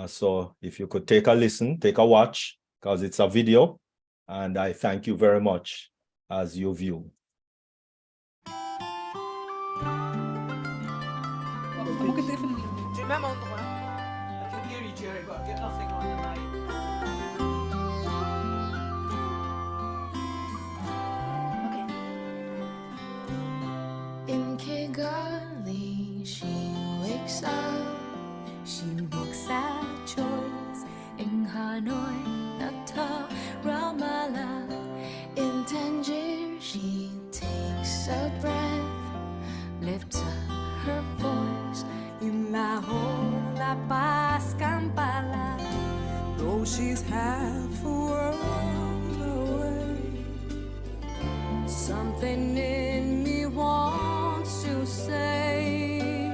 So if you could take a listen, take a watch, because it's a video. And I thank you very much as you view. Du même endroit. I can hear you, Jerry, but I've got nothing on the mic. In Kigali, she wakes up, she makes that choice. In Hanoi, Natal, Ramallah, in Tangier, she takes a breath, lifts up her voice. In Lahore, La Paz, Kampala, though she's half a world away, something in me wants to say,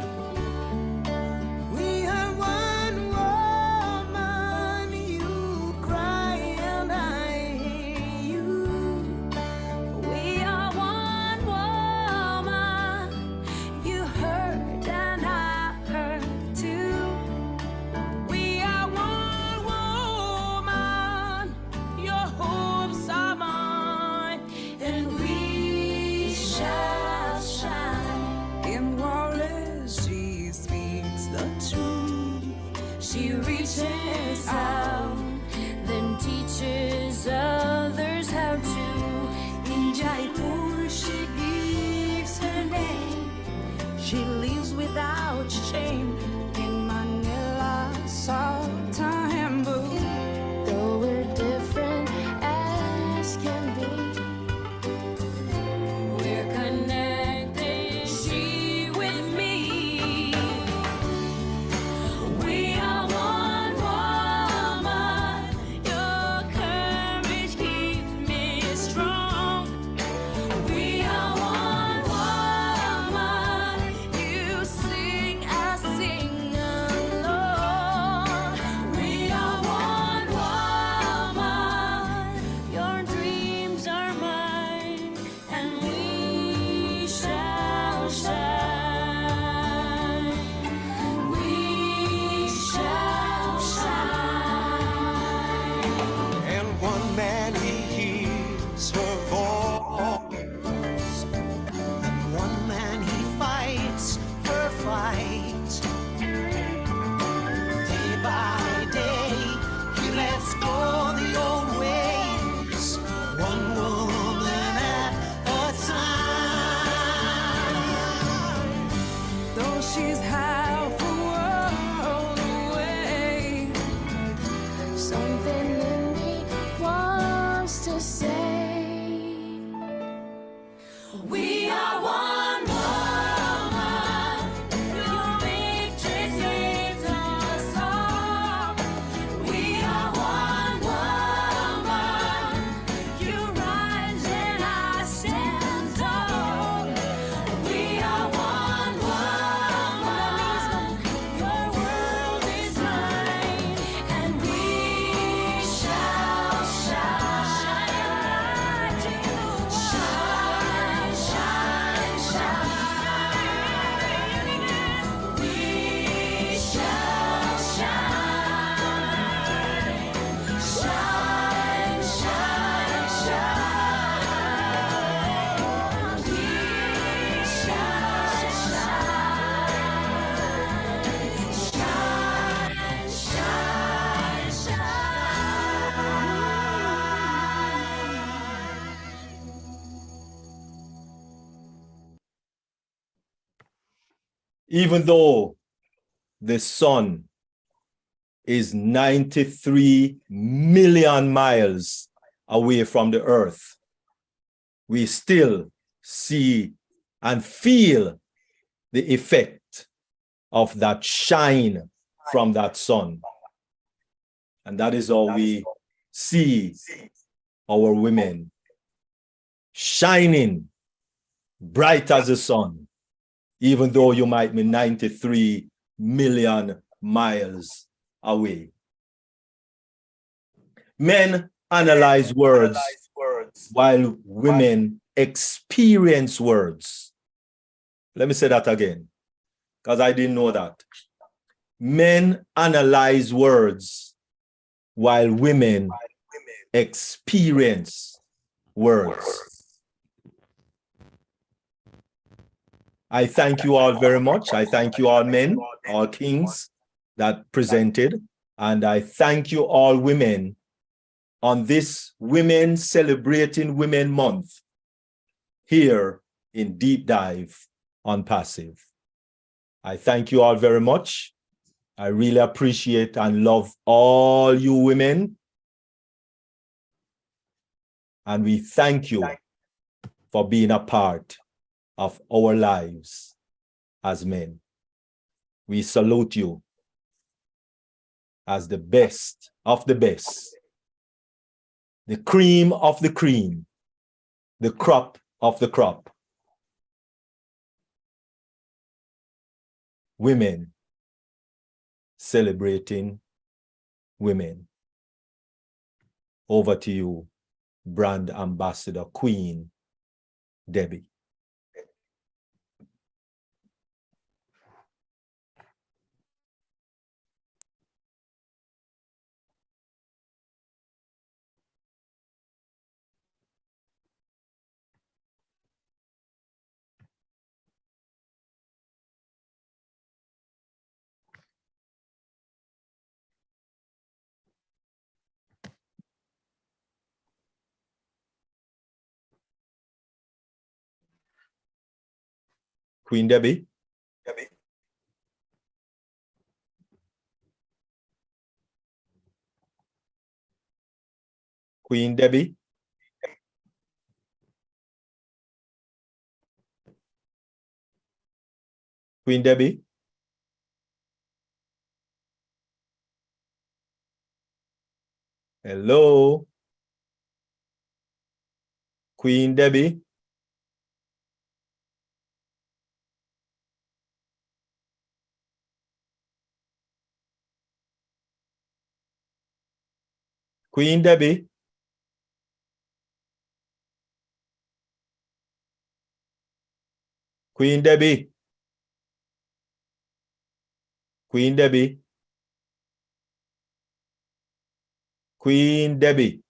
we are one woman. You cry and I hear you. We are one woman. You hurt and I hurt too. We are one woman. Your hopes are mine, and we shall shine. In Wallace, she speaks the truth. She reaches out, then teaches others how to. In Jaipur, she gives her name. She lives without shame. In Manila, Sultan, though we're different as can be, we're connected, she with me. We are one woman. Your courage keeps me strong. We are one woman. You sing, I sing along. We are one woman. Your dreams are mine, and we shall shine. We shall shine. And one man he hears her voice, and one man he fights her fight. Day by day he lets go the old ways, one woman at a time. Though she's half a world away, something in me wants to say, we are one woman. Your victory saves us all. We are one woman. You rise and I stand tall. We are one woman. Your world is mine, and we shall shine. Shine, shine, shine. We shall shine. Shine, shine, shine. We shall shine. Shine, shine, Even though the sun is 93 million miles away from the earth, we still see and feel the effect of that shine from that sun. And that is how we see our women shining bright as the sun, even though you might be 93 million miles away. Men analyze words while women experience words. Let me say that again, because I didn't know that. Men analyze words while women experience words. I thank you all very much. I thank you all men, all kings that presented, and I thank you all women on this Women Celebrating Women Month here in Deep Dive on Passive. I thank you all very much. I really appreciate and love all you women. And we thank you for being a part of our lives as men. We salute you as the best of the best, the cream of the cream, the crop of the crop. Women celebrating women. Over to you, Brand Ambassador Queen Debbie. Queen Debbie. Queen Debbie. Queen Debbie. Hello. Queen Debbie. Queen Debbie. Queen Debbie. Queen Debbie. Queen Debbie.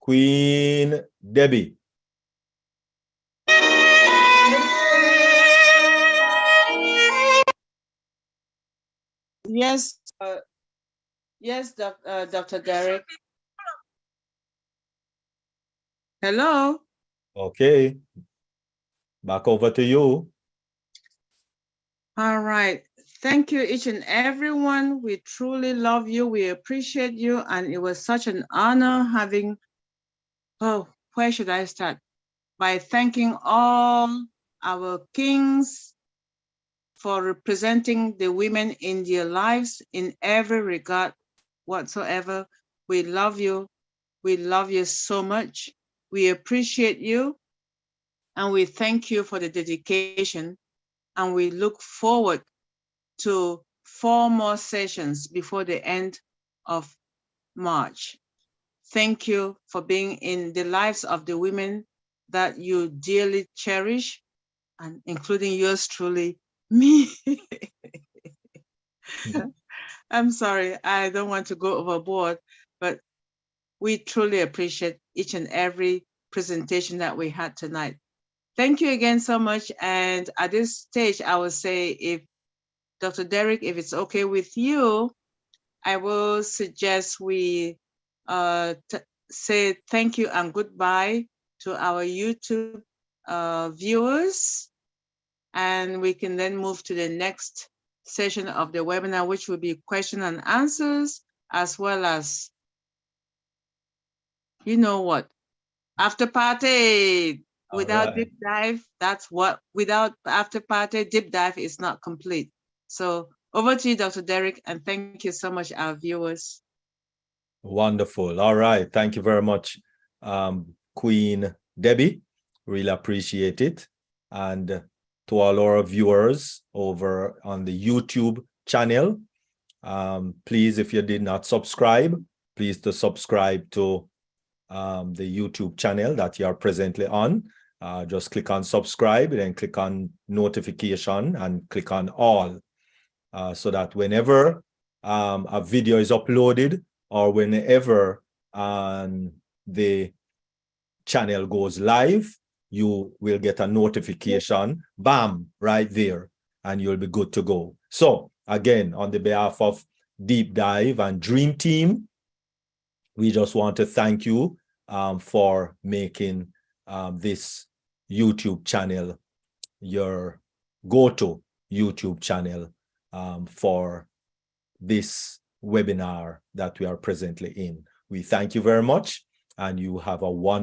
Queen Debbie. Yes, yes, Dr. Derek. Hello. Okay. Back over to you. All right. Thank you, each and everyone. We truly love you. We appreciate you. And it was such an honor having, oh, where should I start? By thanking all our kings for representing the women in their lives in every regard whatsoever. We love you. We love you so much. We appreciate you. And we thank you for the dedication. And we look forward to 4 more sessions before the end of March. Thank you for being in the lives of the women that you dearly cherish, and including yours truly, me. I'm sorry, I don't want to go overboard, but we truly appreciate each and every presentation that we had tonight. Thank you again so much. And at this stage, I will say, if Dr. Derek, if it's okay with you, I will suggest we say thank you and goodbye to our YouTube viewers. And we can then move to the next session of the webinar, which will be question and answers, as well as, you know what, after party. Without deep dive, that's what, without after party, deep dive is not complete. So over to you, Dr. Derek, and thank you so much, our viewers. Wonderful. All right. Thank you very much, Queen Debbie. Really appreciate it. And to all our viewers over on the YouTube channel, please, if you did not subscribe, please to subscribe to the YouTube channel that you are presently on. Just click on subscribe, then click on notification and click on all, so that whenever a video is uploaded or whenever the channel goes live, you will get a notification, bam, right there, and you'll be good to go. So again, on the behalf of Deep Dive and Dream Team, we just want to thank you for making this YouTube channel your go-to YouTube channel for this webinar that we are presently in. We thank you very much, and you have a wonderful